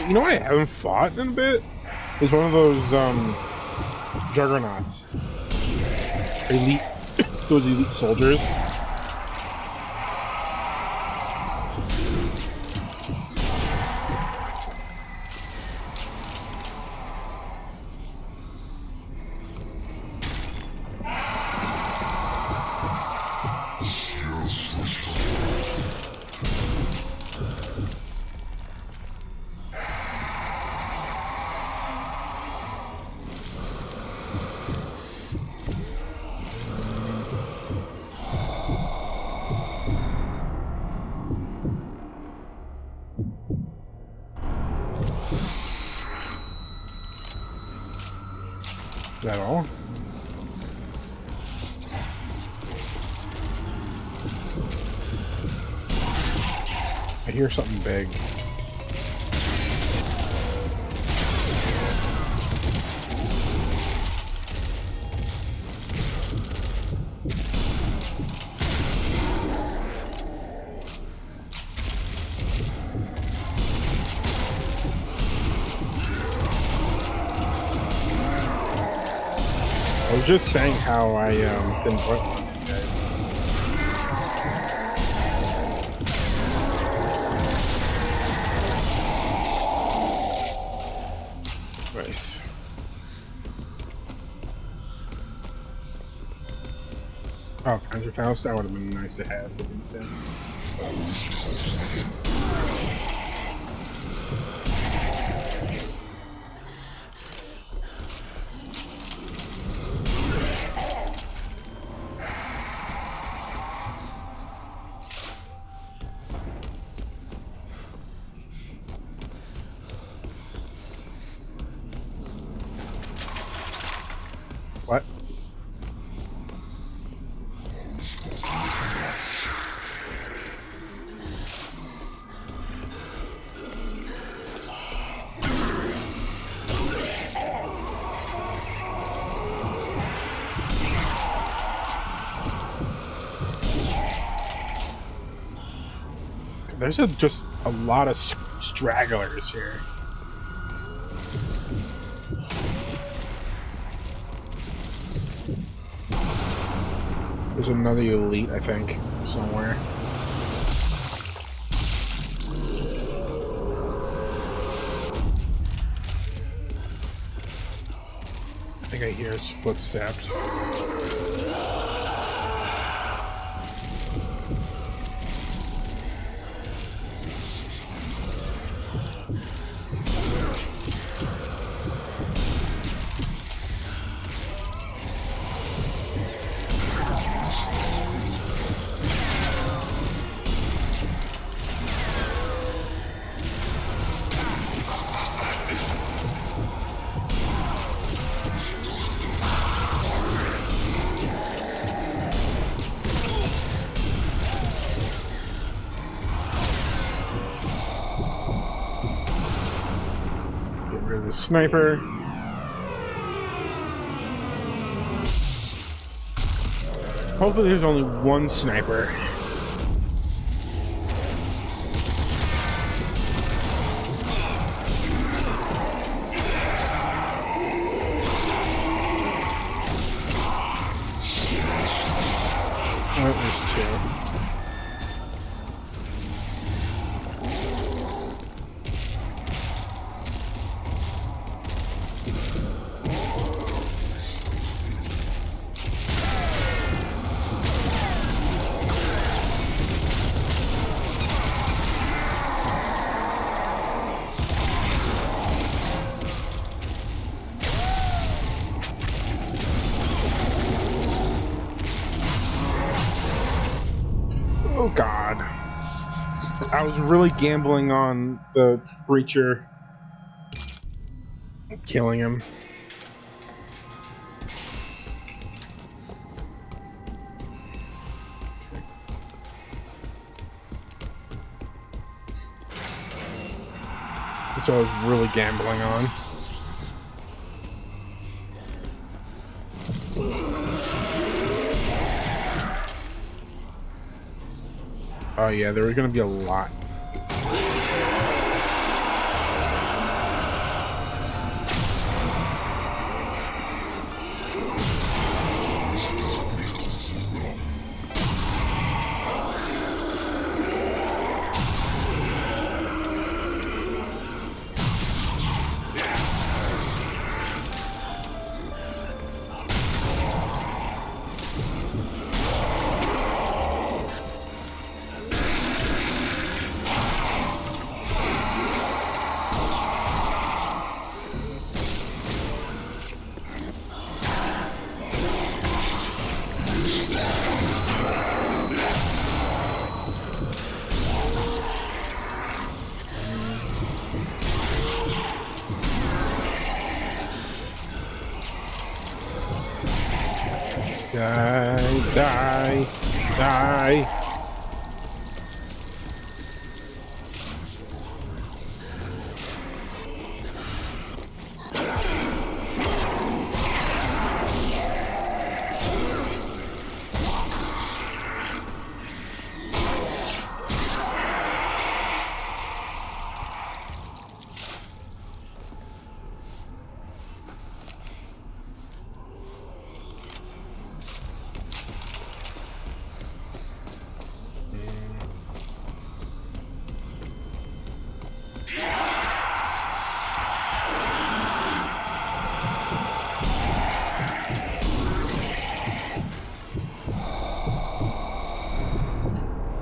You know what I haven't fought in a bit? Is one of those juggernauts. Elite those elite soldiers. Is that all? I hear something big. I was just saying how I didn't put one of you guys. Nice. Oh, Conjure House, that would have been nice to have instead. What? There's just a lot of stragglers here. There's another elite, I think, somewhere. I think I hear his footsteps. The sniper. Hopefully there's only one sniper. Oh, there's two. Oh god. I was really gambling on the creature killing him. That's what I was really gambling on. Oh yeah, there were gonna be a lot. Die, die.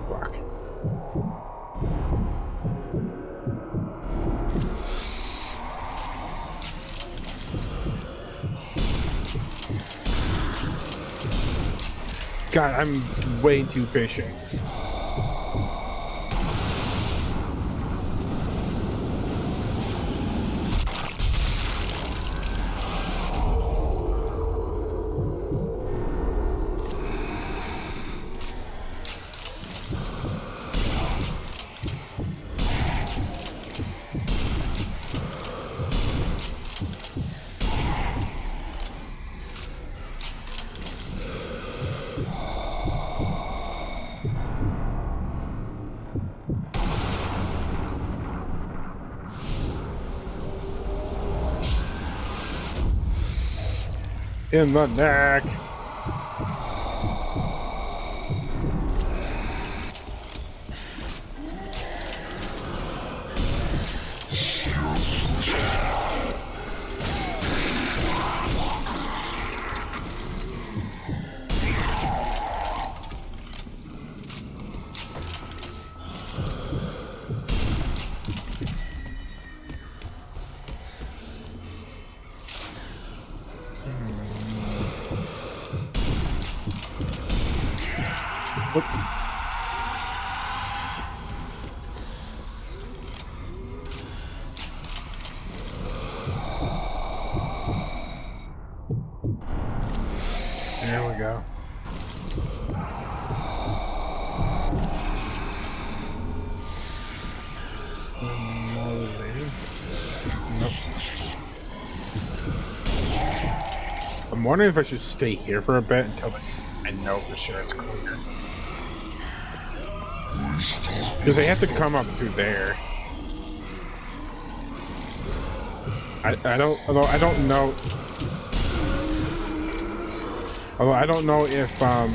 Fuck. God, I'm way too patient. In the neck. What? There we go. Nope. I'm wondering if I should stay here for a bit until I know for sure it's clear. Because they have to come up through there. I don't know. Although I don't know if I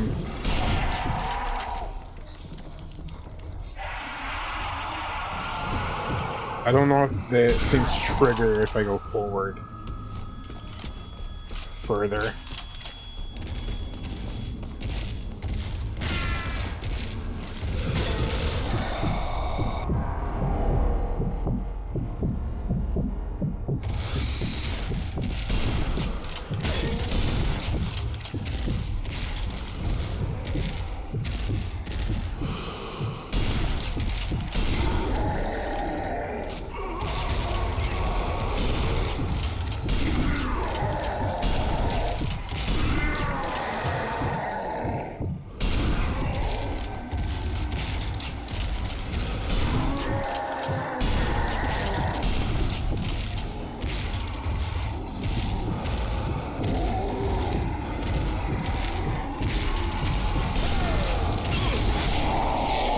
don't know if the things trigger if I go forward further.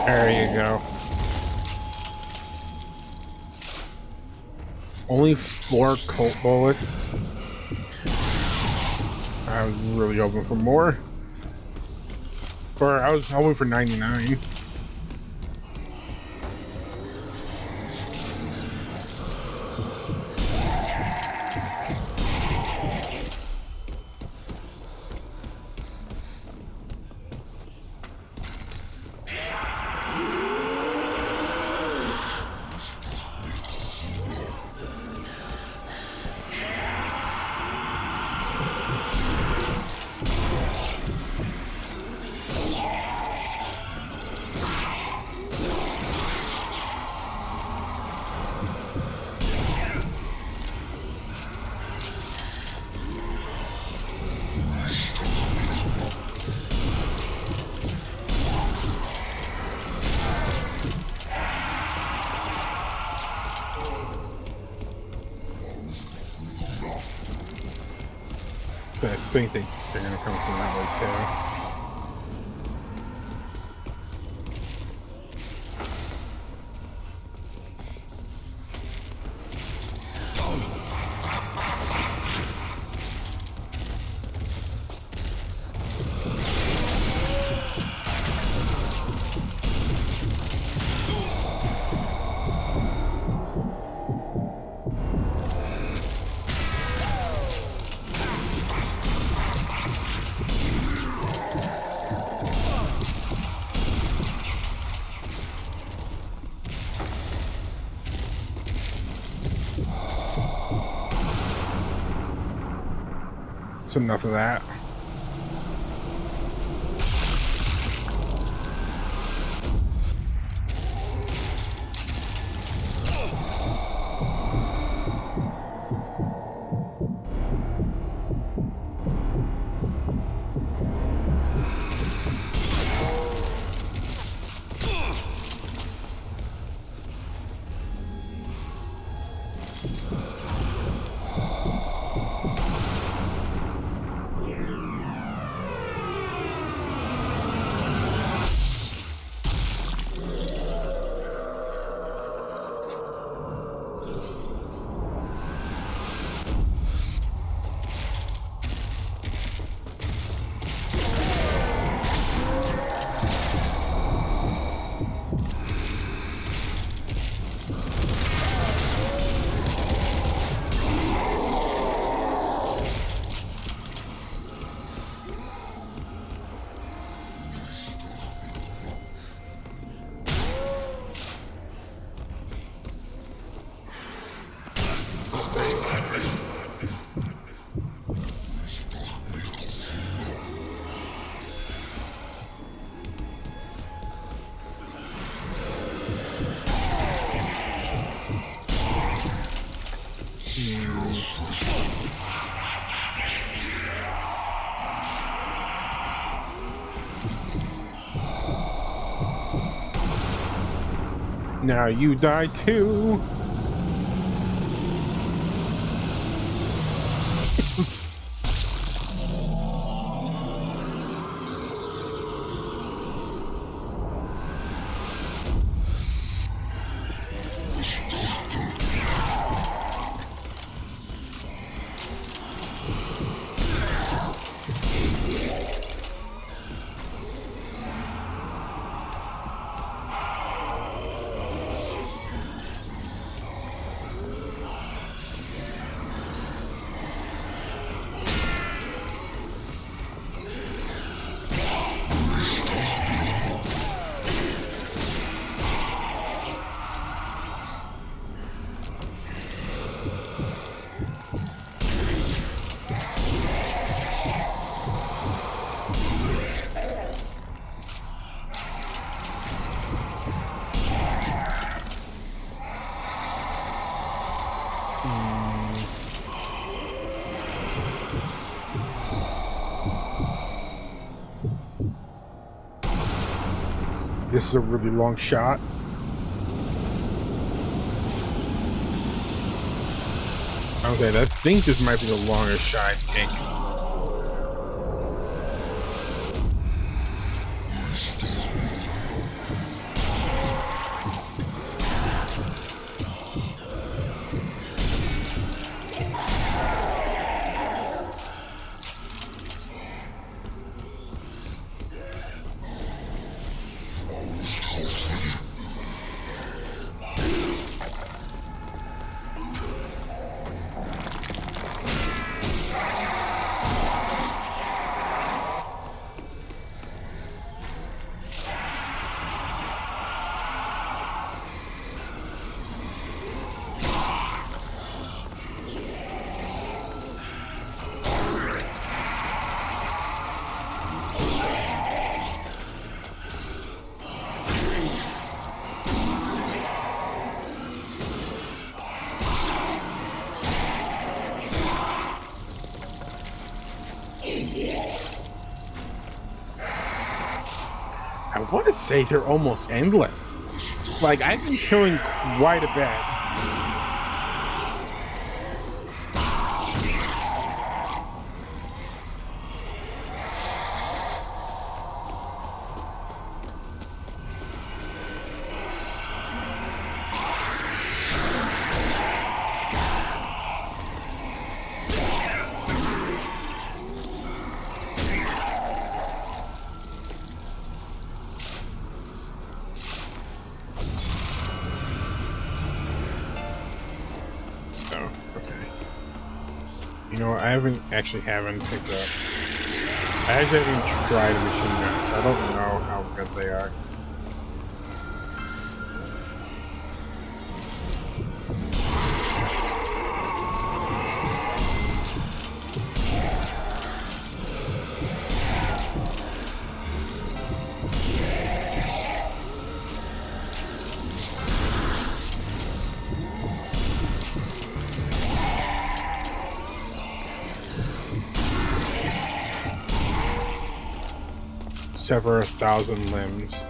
There you go. Only 4 Colt bullets. I was really hoping for more. Or I was hoping for 99. But I think they're gonna come from that way too. So enough of that. Now you die too. This is a really long shot. Okay, I think this might be the longest shot I think. I want to say they're almost endless. Like, I've been killing quite a bit. I haven't picked up. I actually haven't tried a machine gun, so I don't know how good they are. Sever 1,000 limbs.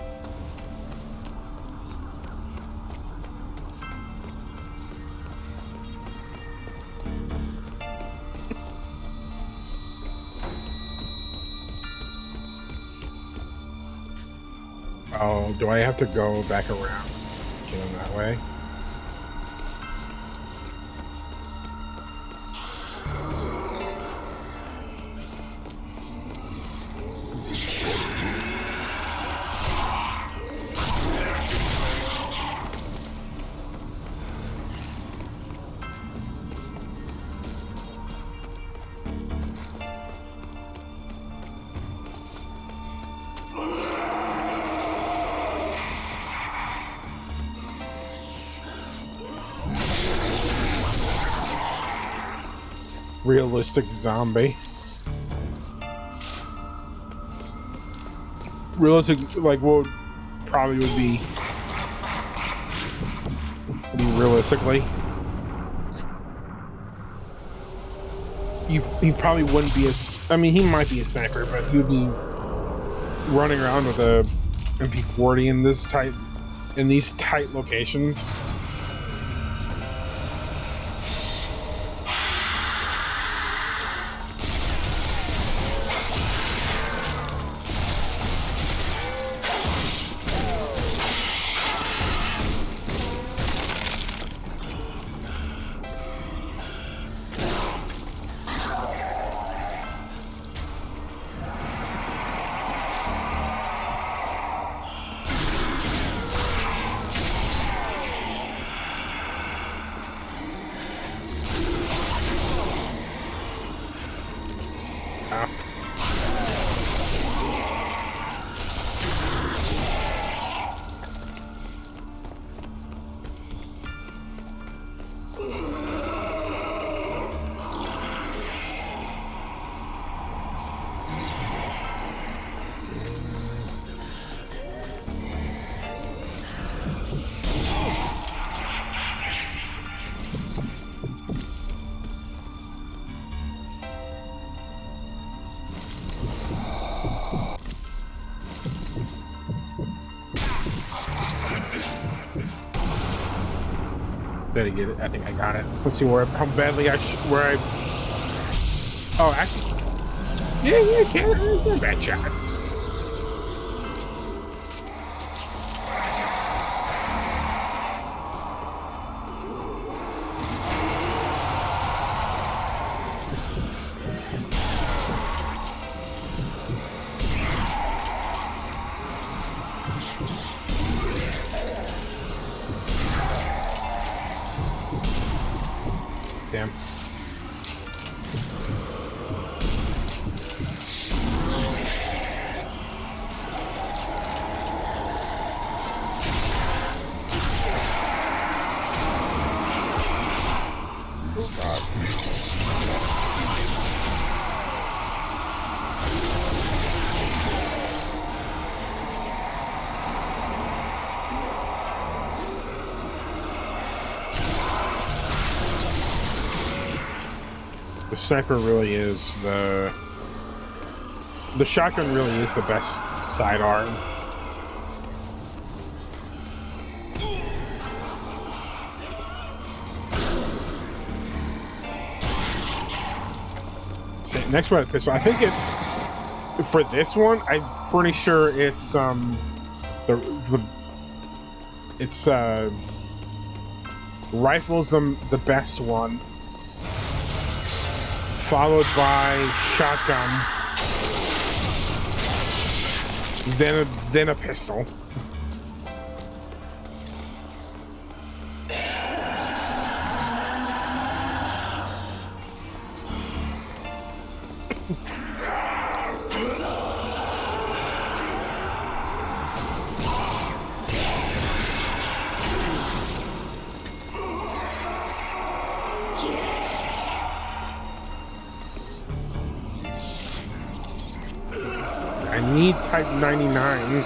Oh, do I have to go back around? Get him that way? Realistic zombie. Realistic, like what probably would be realistically. He probably wouldn't be I mean, he might be a sniper, but he would be running around with a MP40 in these tight locations. Better get it. I think I got it. Let's see how badly Oh, actually, yeah, can't. It's not a bad shot. Damn. The sniper really is the shotgun really is the best sidearm. Next one, pistol. I think it's for this one. I'm pretty sure it's rifle's the best one, followed by shotgun, then a pistol. I need type 99.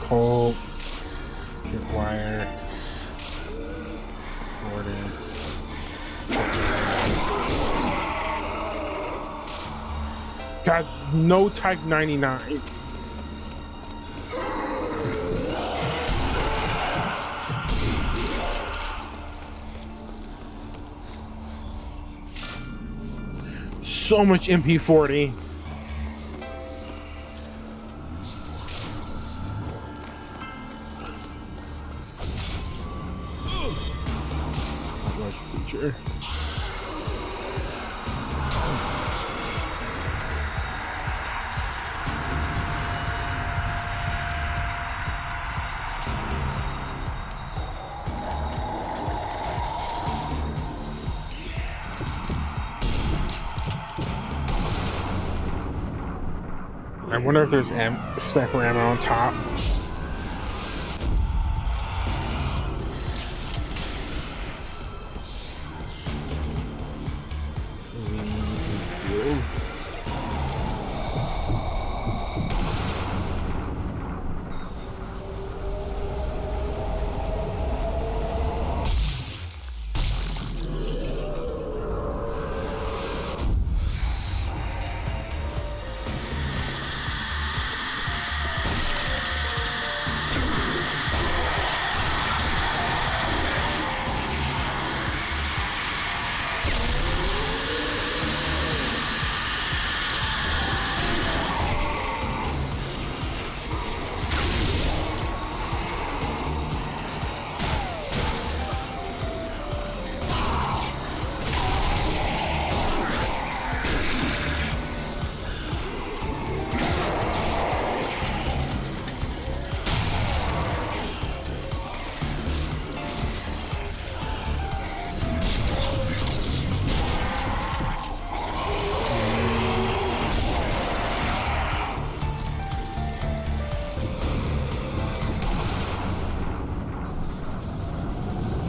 Cold, get wire, Gordon. God, no type 99. So much MP40. Feature. I wonder if there's stack ammo on top.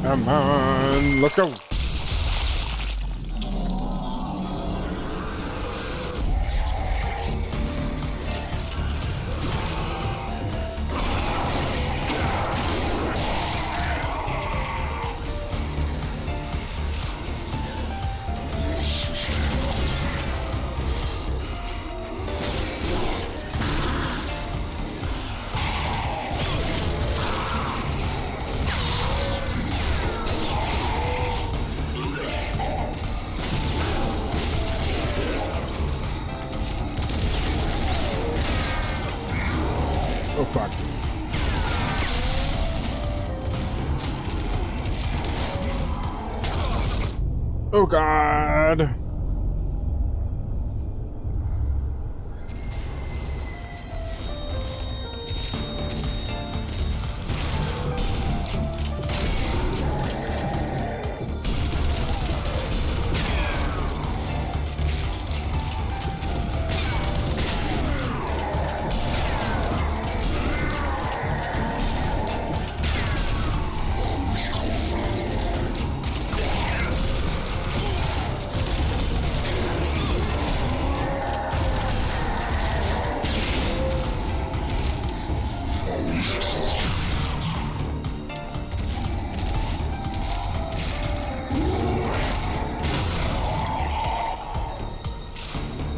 Come on, let's go. Oh fuck. Oh god.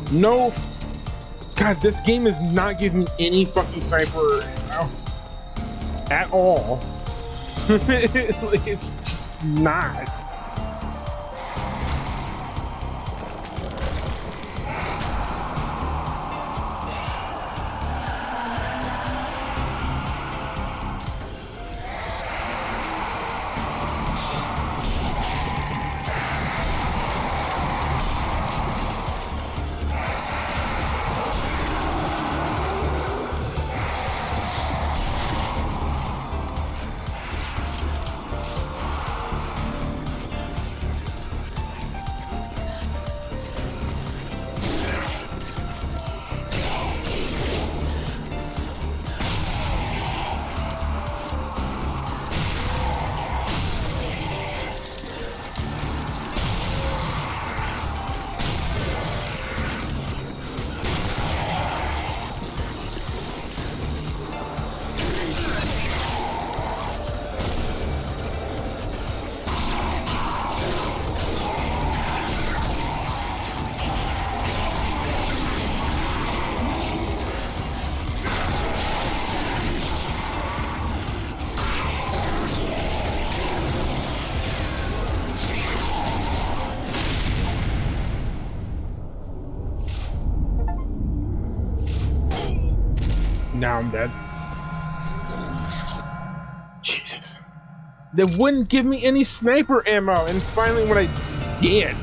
No. God, this game is not giving me any fucking sniper at all. It's just not. Now I'm dead. Jesus. They wouldn't give me any sniper ammo, and finally when I did.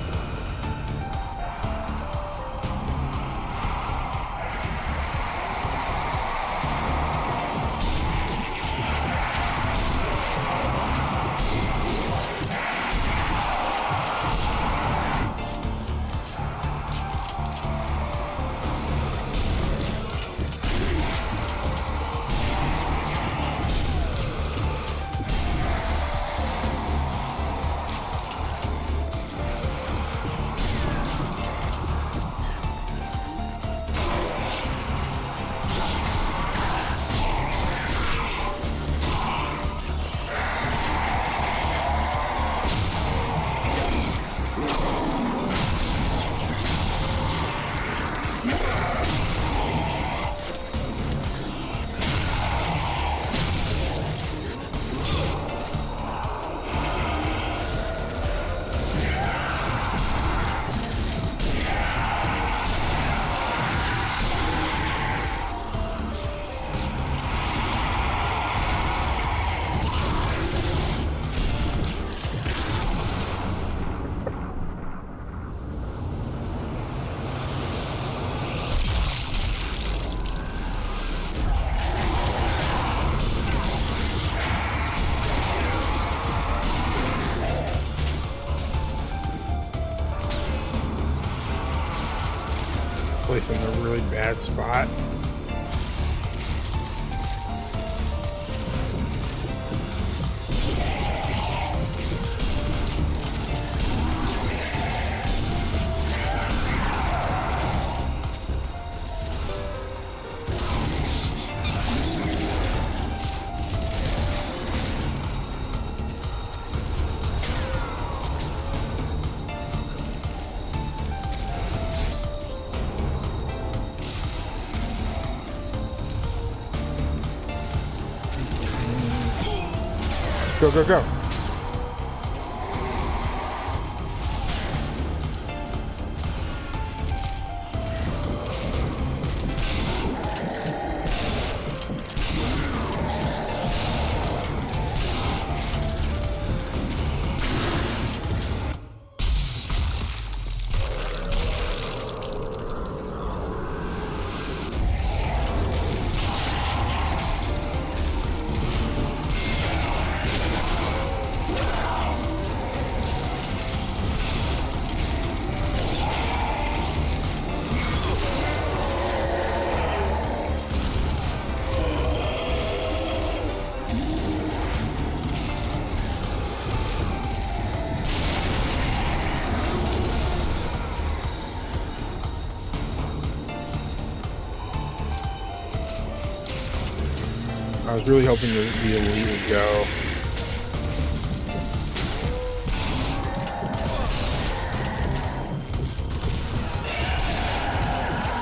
Placed in a really bad spot. Go, go, go. I was really hoping the elite would go.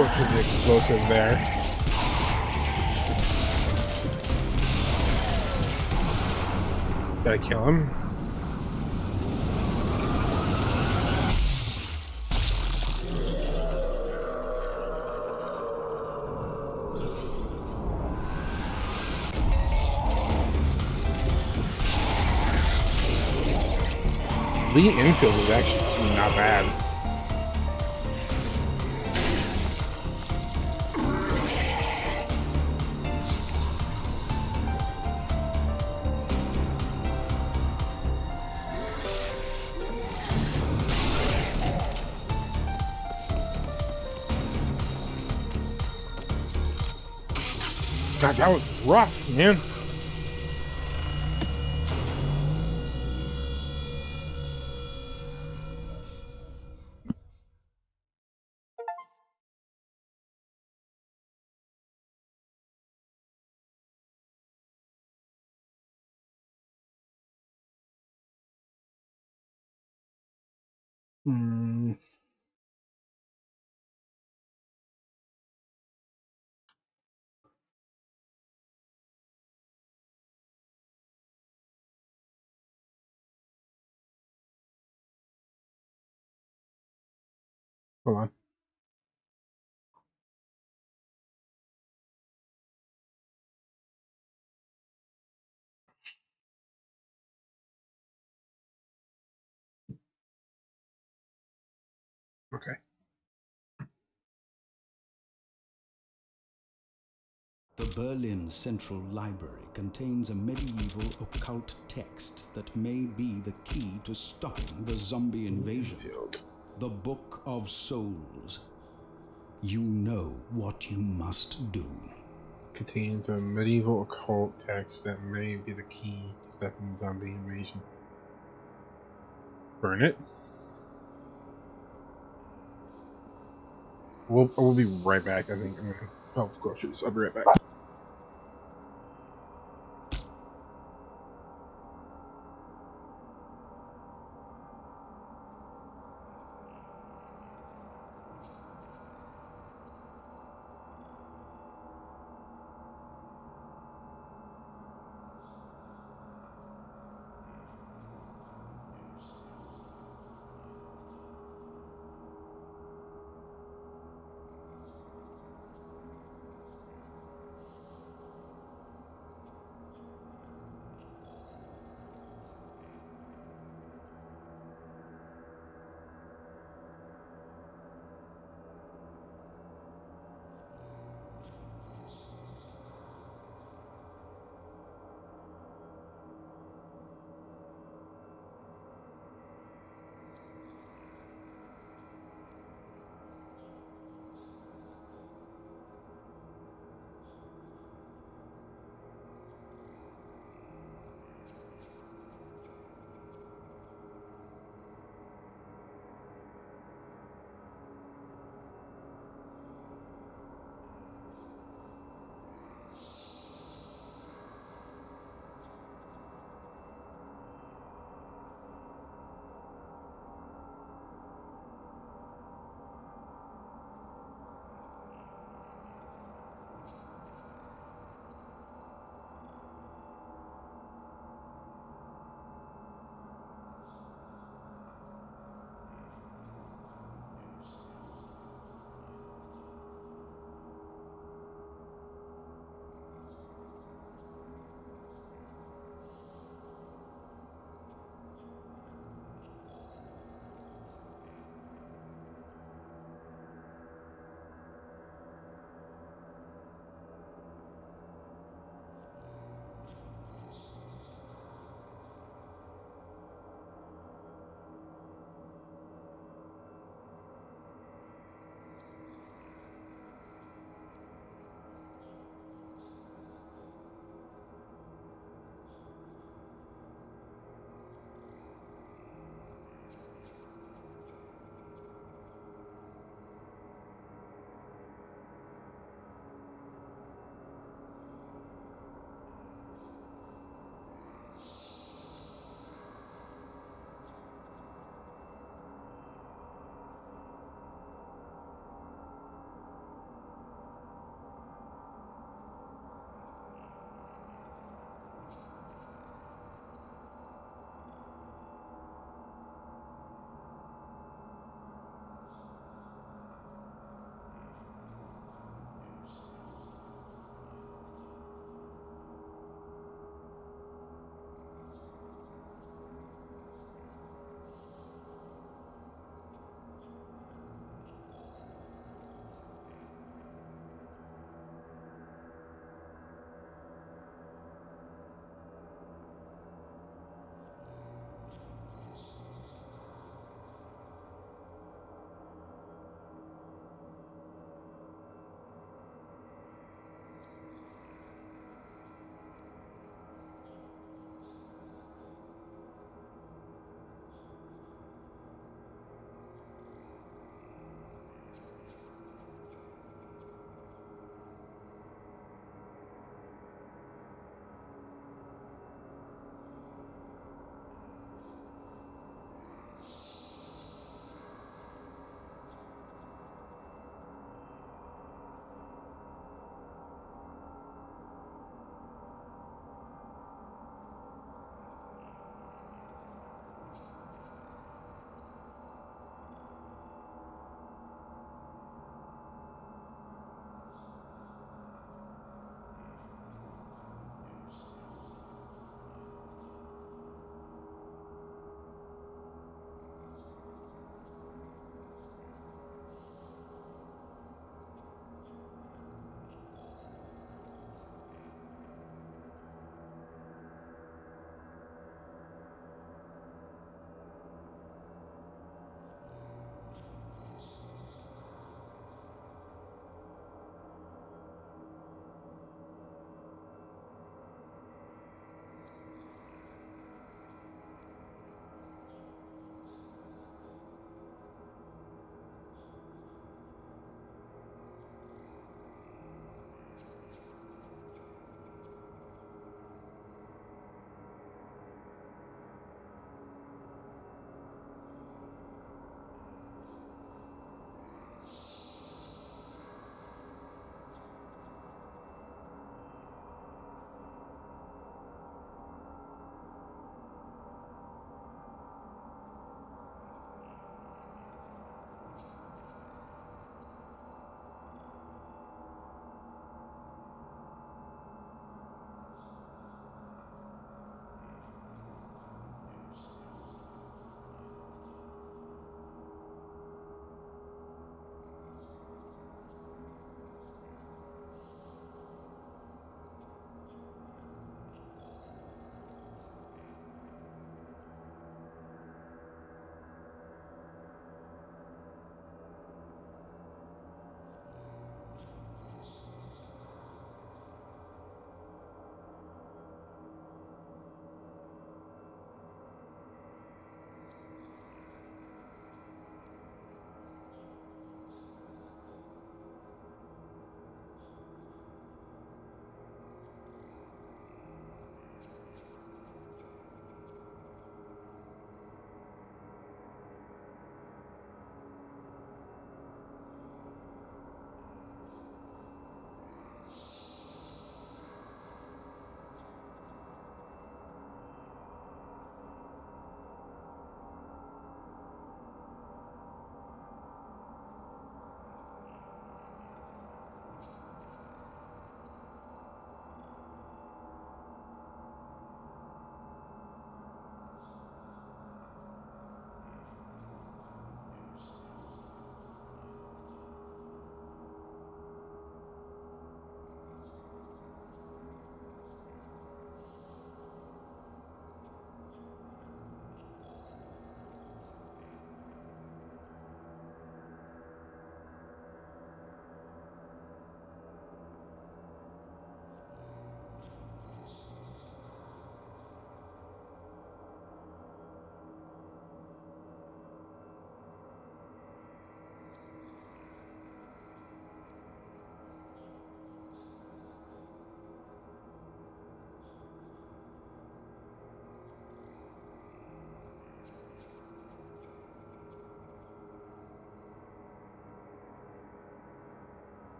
torture the explosive there. Did I kill him? Lee infield is actually not bad. God, that was rough, man. Hmm. Hold on. Okay. The Berlin Central Library contains a medieval occult text that may be the key to stopping the zombie invasion. Infield. The Book of Souls. You know what you must do. Contains a medieval occult text that may be the key to stopping zombie invasion. Burn it. We'll be right back. I think I'm gonna help groceries. I'll be right back.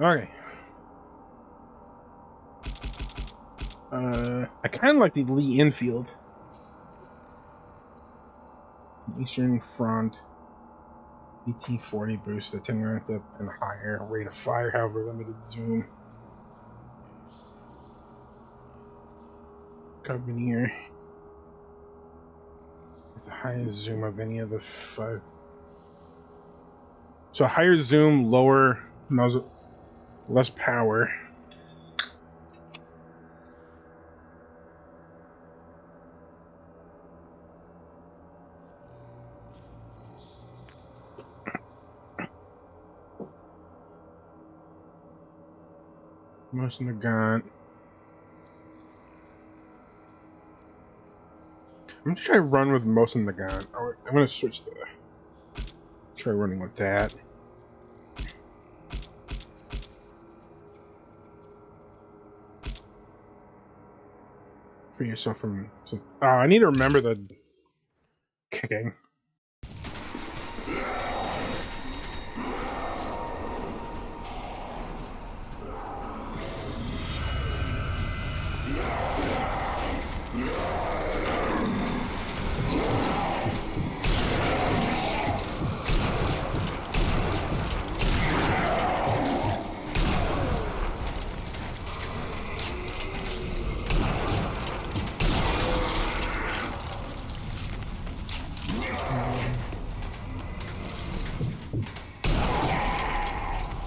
Okay. I kind of like the Lee infield. Eastern Front. BT-40 boost at 10 ranked up and higher rate of fire, however limited zoom. Carabinier is the highest zoom of any of the 5. So higher zoom, lower muzzle, less power. Motion the gun. I'm gonna try run with motion the gun. I'm gonna switch to try running with that. Free yourself from some. Oh, I need to remember the kicking.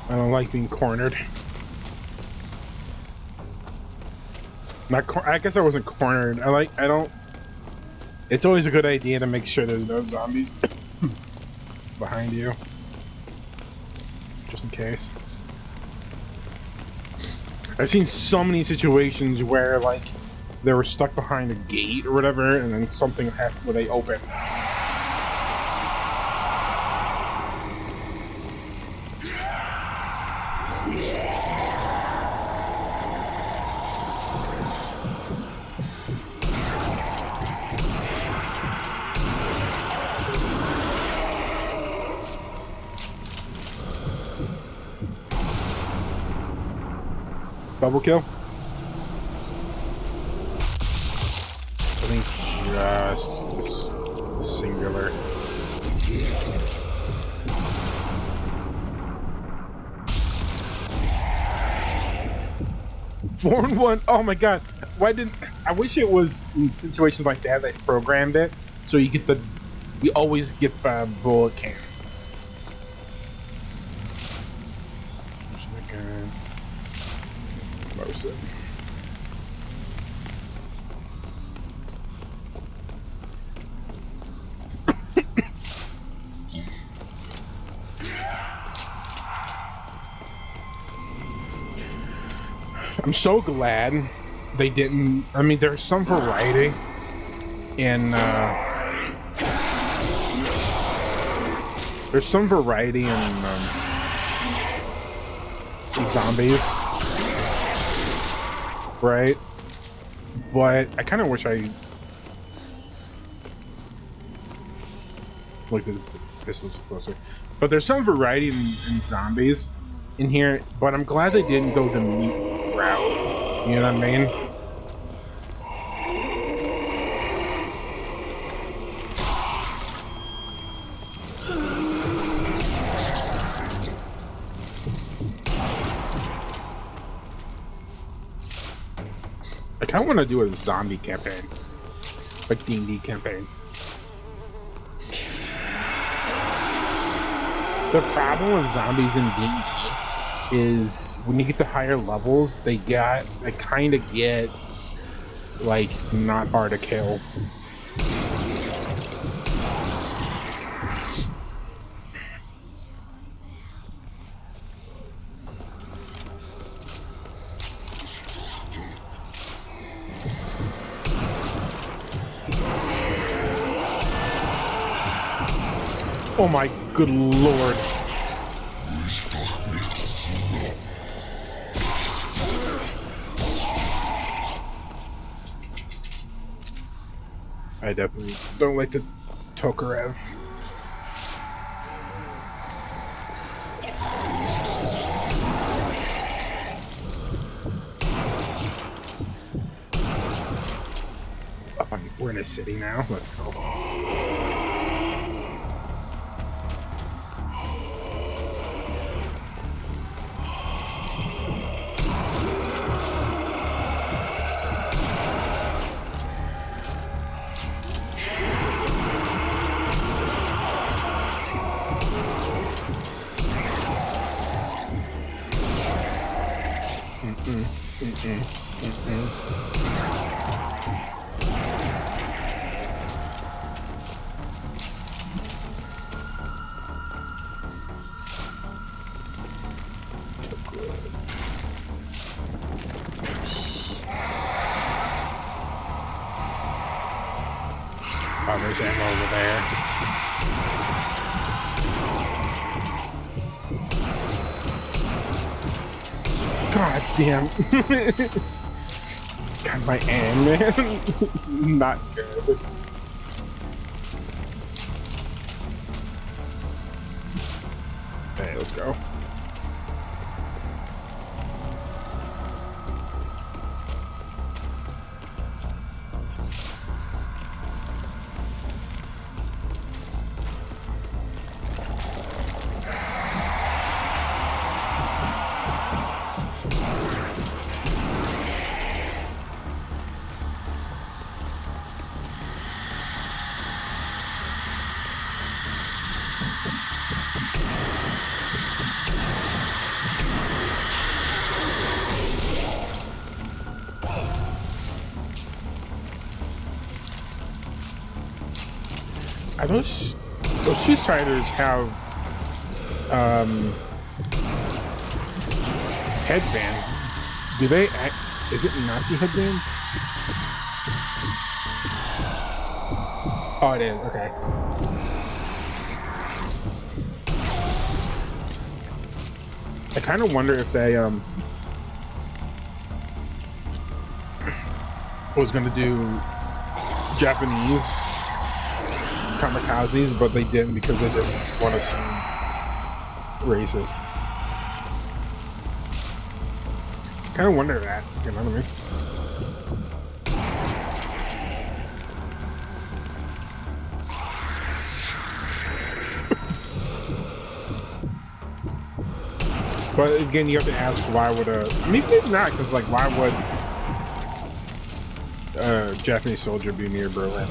I don't like being cornered. I guess I wasn't cornered. I don't. It's always a good idea to make sure there's no zombies behind you, just in case. I've seen so many situations where like they were stuck behind a gate or whatever, and then something happened where they open. Double kill? I think just a singular. Four and one. Oh my god! Why didn't I wish it was in situations like that they programmed it so you get you always get the bullet can. Motion. I'm so glad they didn't. I mean, there's some variety in. There's some variety in zombies, right? But I kind of wish I looked at this was closer. But there's some variety in zombies in here. But I'm glad they didn't go the meat route. You know what I mean? I kind of want to do a zombie campaign, like D&D campaign. The problem with zombies in D&D is when you get to higher levels, they kind of get like not hard to kill. Oh my good lord. I definitely don't like the Tokarev. We're in a city now. Let's go. Oh, there's ammo over there. God damn. God, my aim, man. It's not good. Okay, let's go. Are those suiciders have headbands? Do they act, is it Nazi headbands? Oh, it is. Okay. I kind of wonder if they was gonna do Japanese kamikazes, but they didn't because they didn't want to seem racist. Kind of wonder that, you know what I mean? But again, you have to ask why would maybe not, because like why would a Japanese soldier be near Berlin?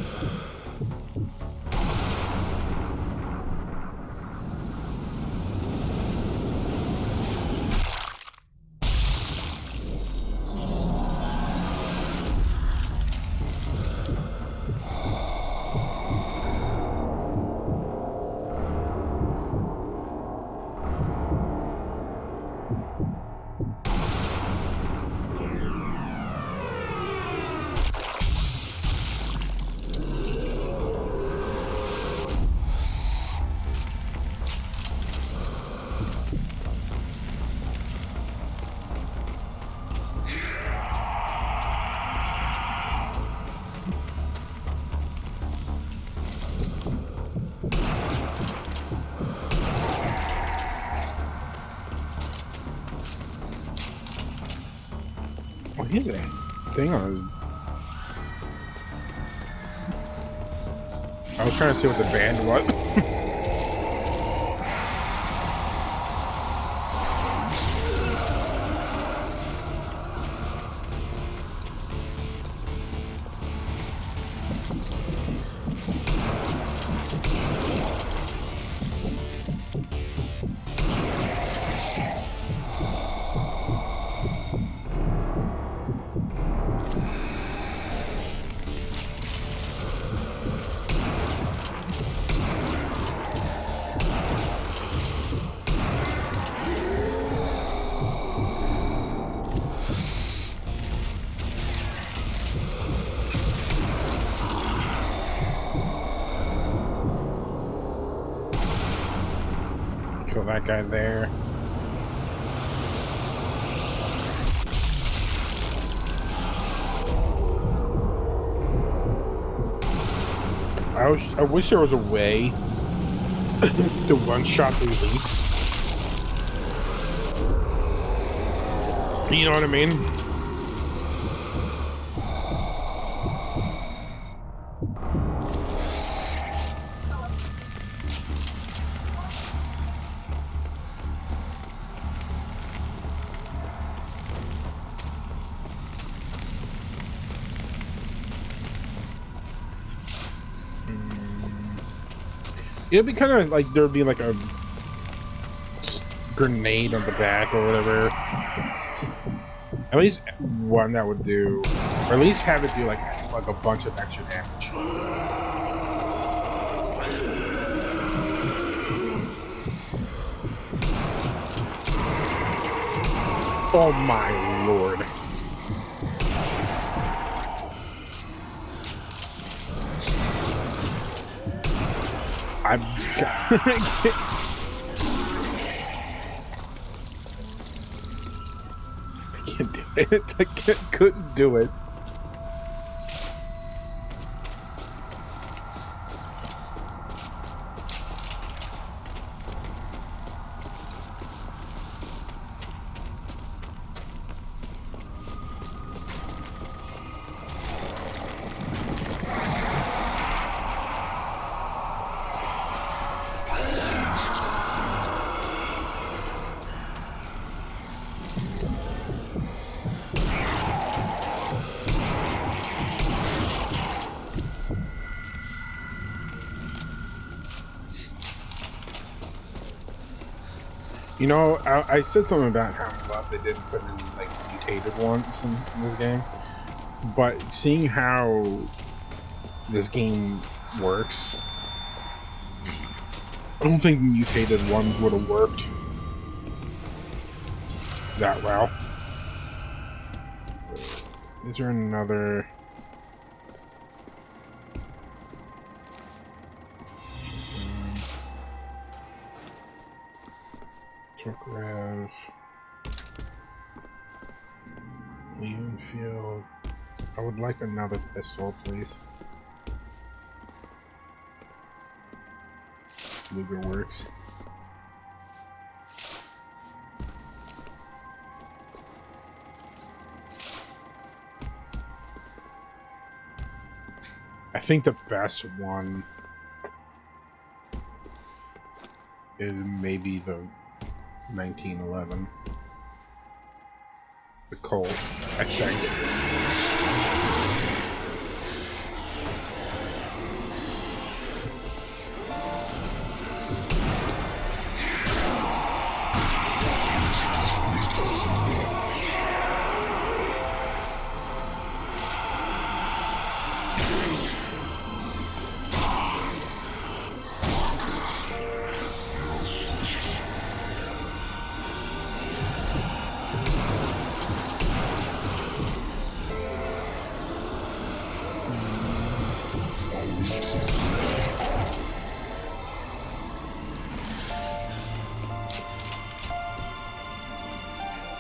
What is it? Thing on. I was trying to see what the band was. Kill that guy there. I wish there was a way to one-shot the elites. You know what I mean? It'd be kind of like there'd be like a grenade on the back or whatever. At least one that would do, or at least have it do like a bunch of extra damage. Oh my lord. I can't do it. I couldn't do it. You know, I said something about how I'm glad they didn't put in like mutated ones in this game, but seeing how this game works, I don't think mutated ones would have worked that well. Is there another? Rev, Leon Field. I would like another pistol, please. Luger works. I think the best one is maybe the 1911. The Colt, I think.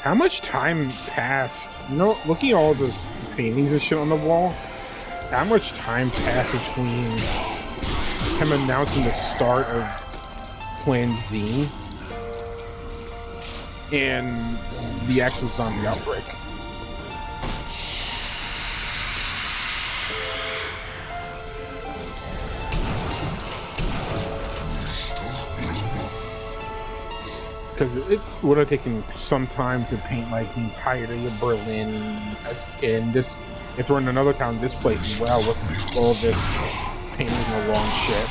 How much time passed? You know, looking at all those paintings and shit on the wall, how much time passed between him announcing the start of Plan Z and the actual zombie outbreak? Because it would have taken some time to paint like the entirety of Berlin and this. If we're in another town, this place as well, with all this painting along shit.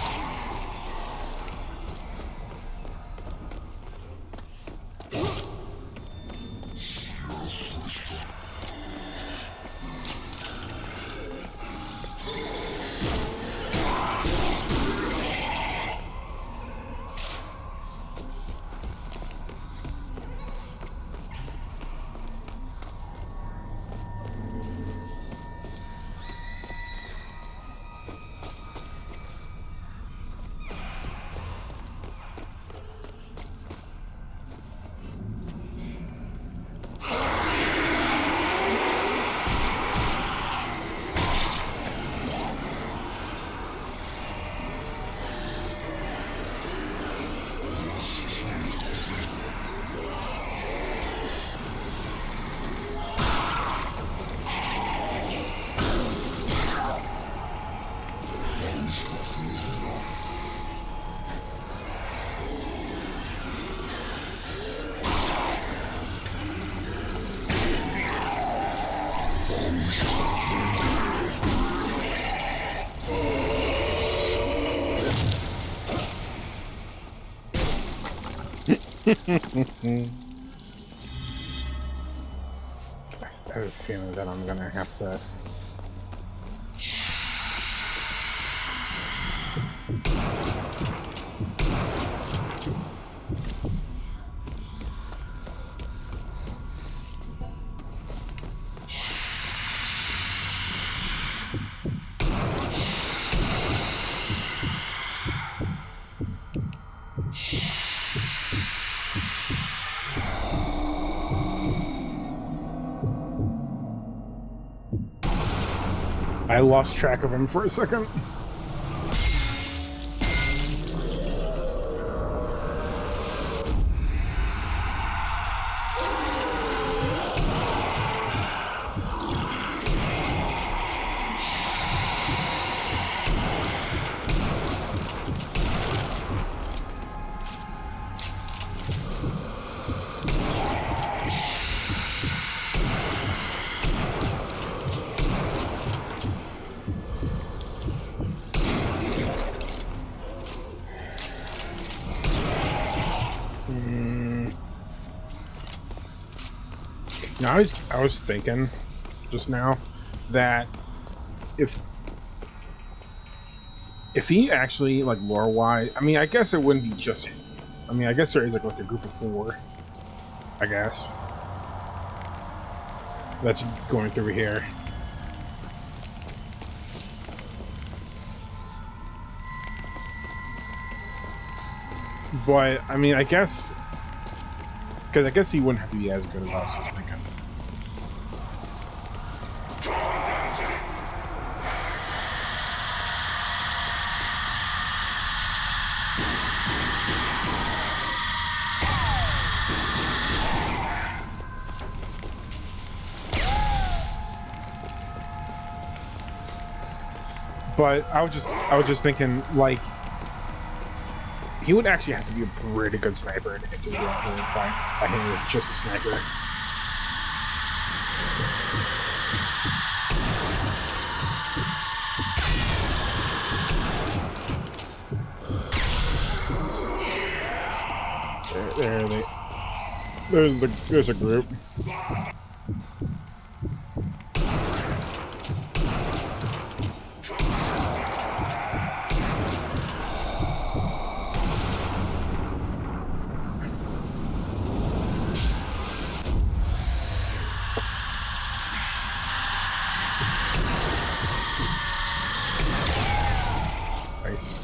I have a feeling that I'm gonna have to. I lost track of him for a second. Now I was thinking just now that if he actually, like, lore-wise, I mean, I guess it wouldn't be just him. I mean, I guess there is like a group of 4, I guess, that's going through here. But I mean, I guess, because I guess he wouldn't have to be as good as I was just thinking. But I was just thinking, like, he would actually have to be a pretty good sniper if they were by him with just a sniper. There's a group. Nice.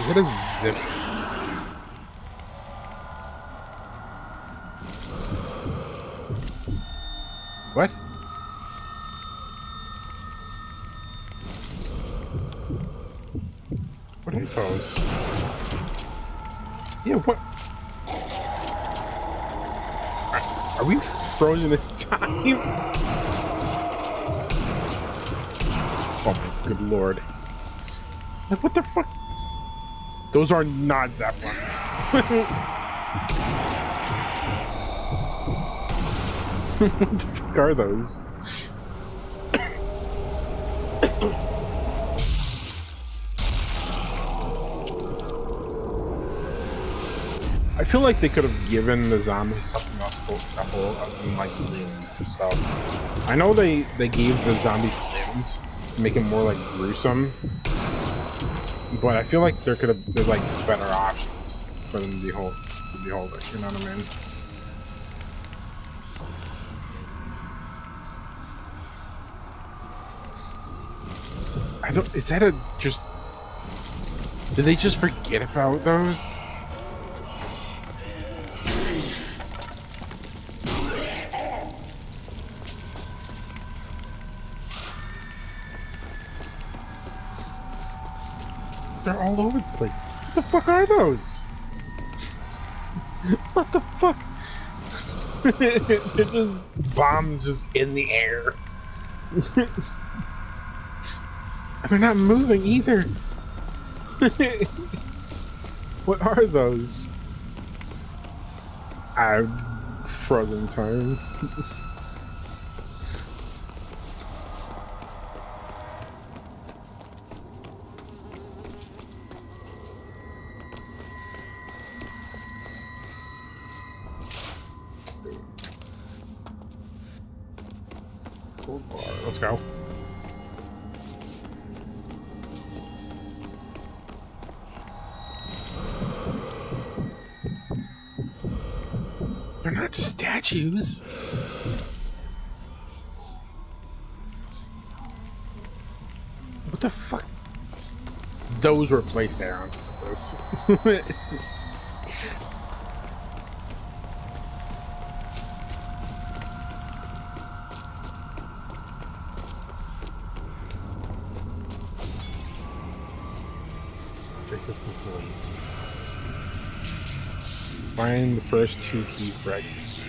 Is it a zip? What? What are those? Yeah, what? Are we frozen in time? Oh my good lord. Like, what the fuck? Those are not Zeppelins. What the fuck are those? I feel like they could have given the zombies something else, a couple of like limbs and stuff. I know they gave the zombies limbs to make it more like gruesome, but I feel like there's like better options for them to behold it. You know what I mean? Is that a just? Did they just forget about those? They're all over the place. What the fuck are those? What the fuck? They're just bombs just in the air. They're not moving either. What are those? Frozen time. Gold bar. Let's go. They're not statues. What the fuck? Those were placed there on purpose. Objective complete. Find the first 2 key fragments.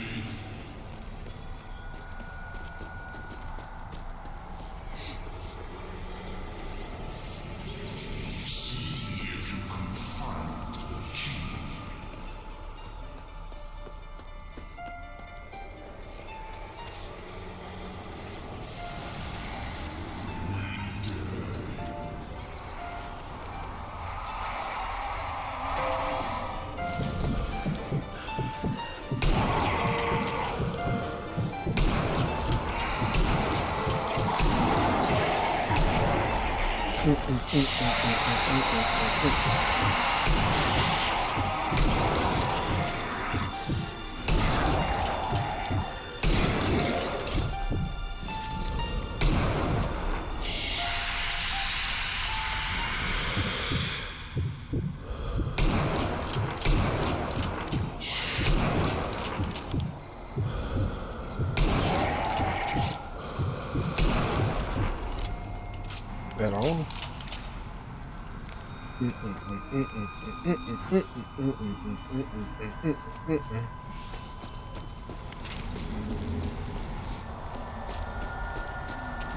At all?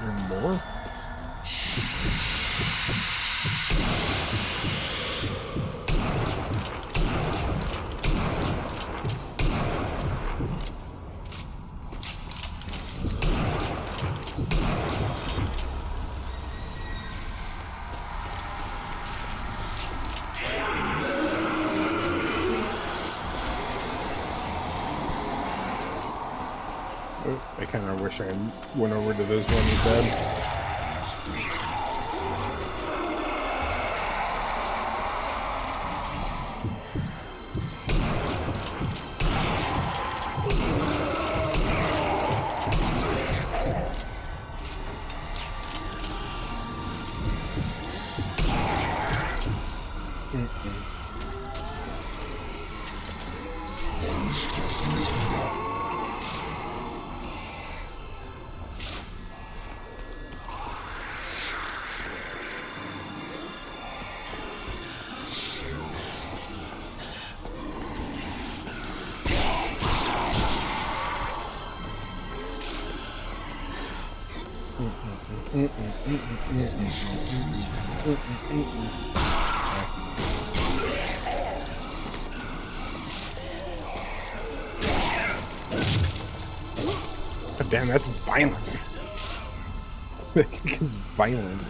There more? I kind of wish I went over to this one instead. God damn, that's violent. That kick is violent.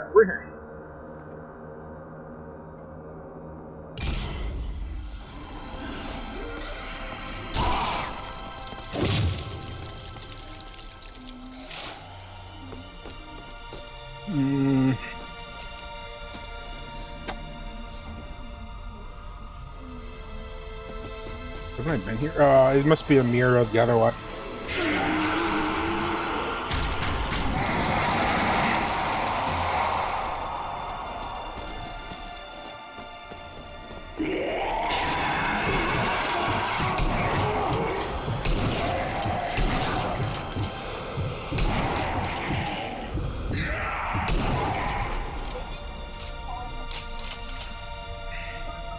Alright, we're here. Haven't I been here? It must be a mirror of the other one.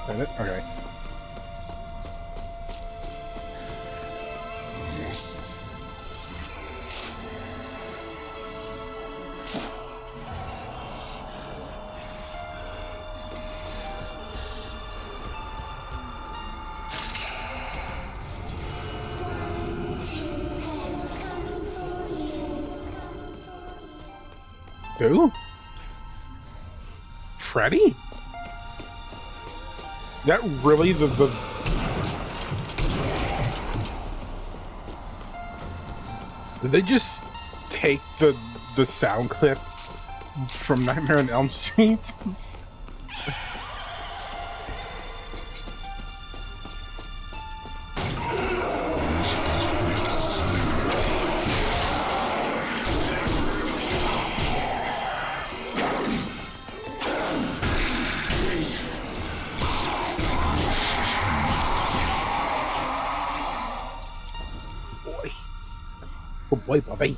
Is that it? Okay. Who? Freddy? That really the Did they just take the sound clip from Nightmare on Elm Street? Oh boy, Bobby.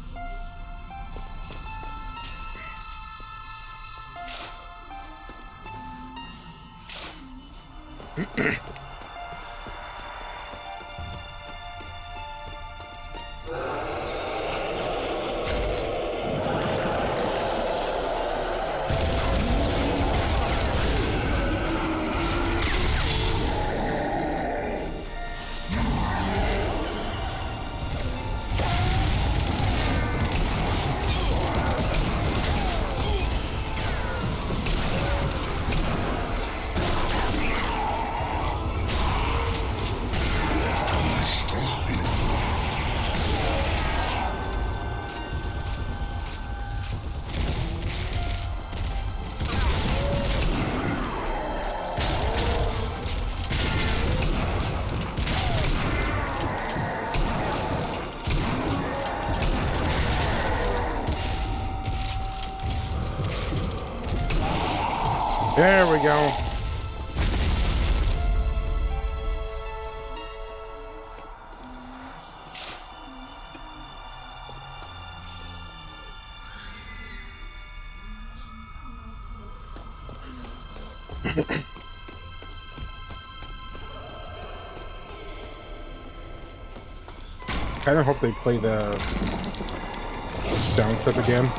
There we go. Kind of hope they play the sound clip again.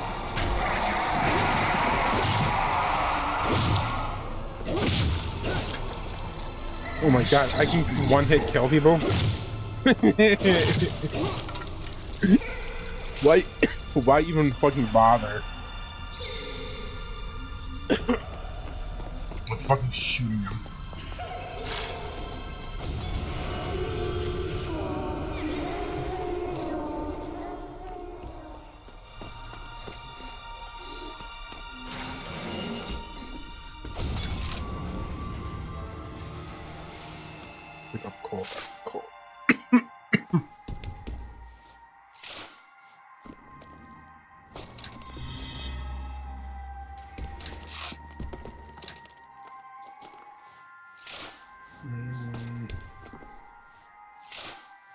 Oh my god, I can one-hit kill people? Why even fucking bother? Let's fucking shooting them. Pick up coal. Coal.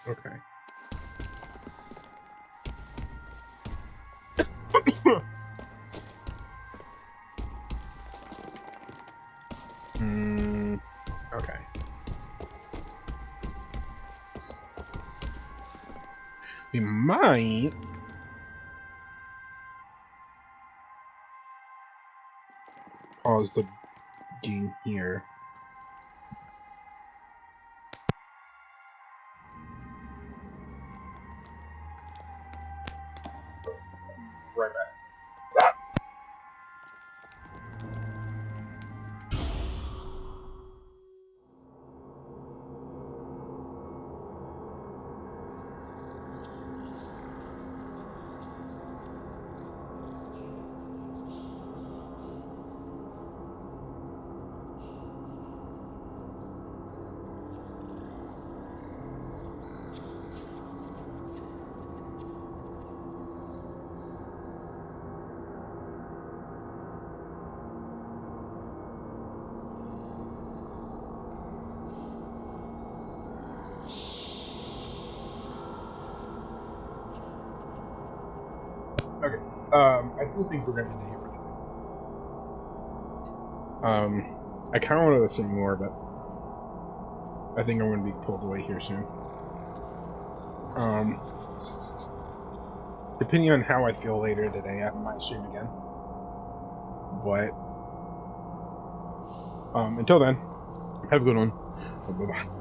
Okay. Okay. We might pause the game here. Right back. Okay. I don't think we're gonna end it here for today. I kind of want to listen more, but I think I'm gonna be pulled away here soon. Depending on how I feel later today, I might stream again. But until then, have a good one. Bye bye.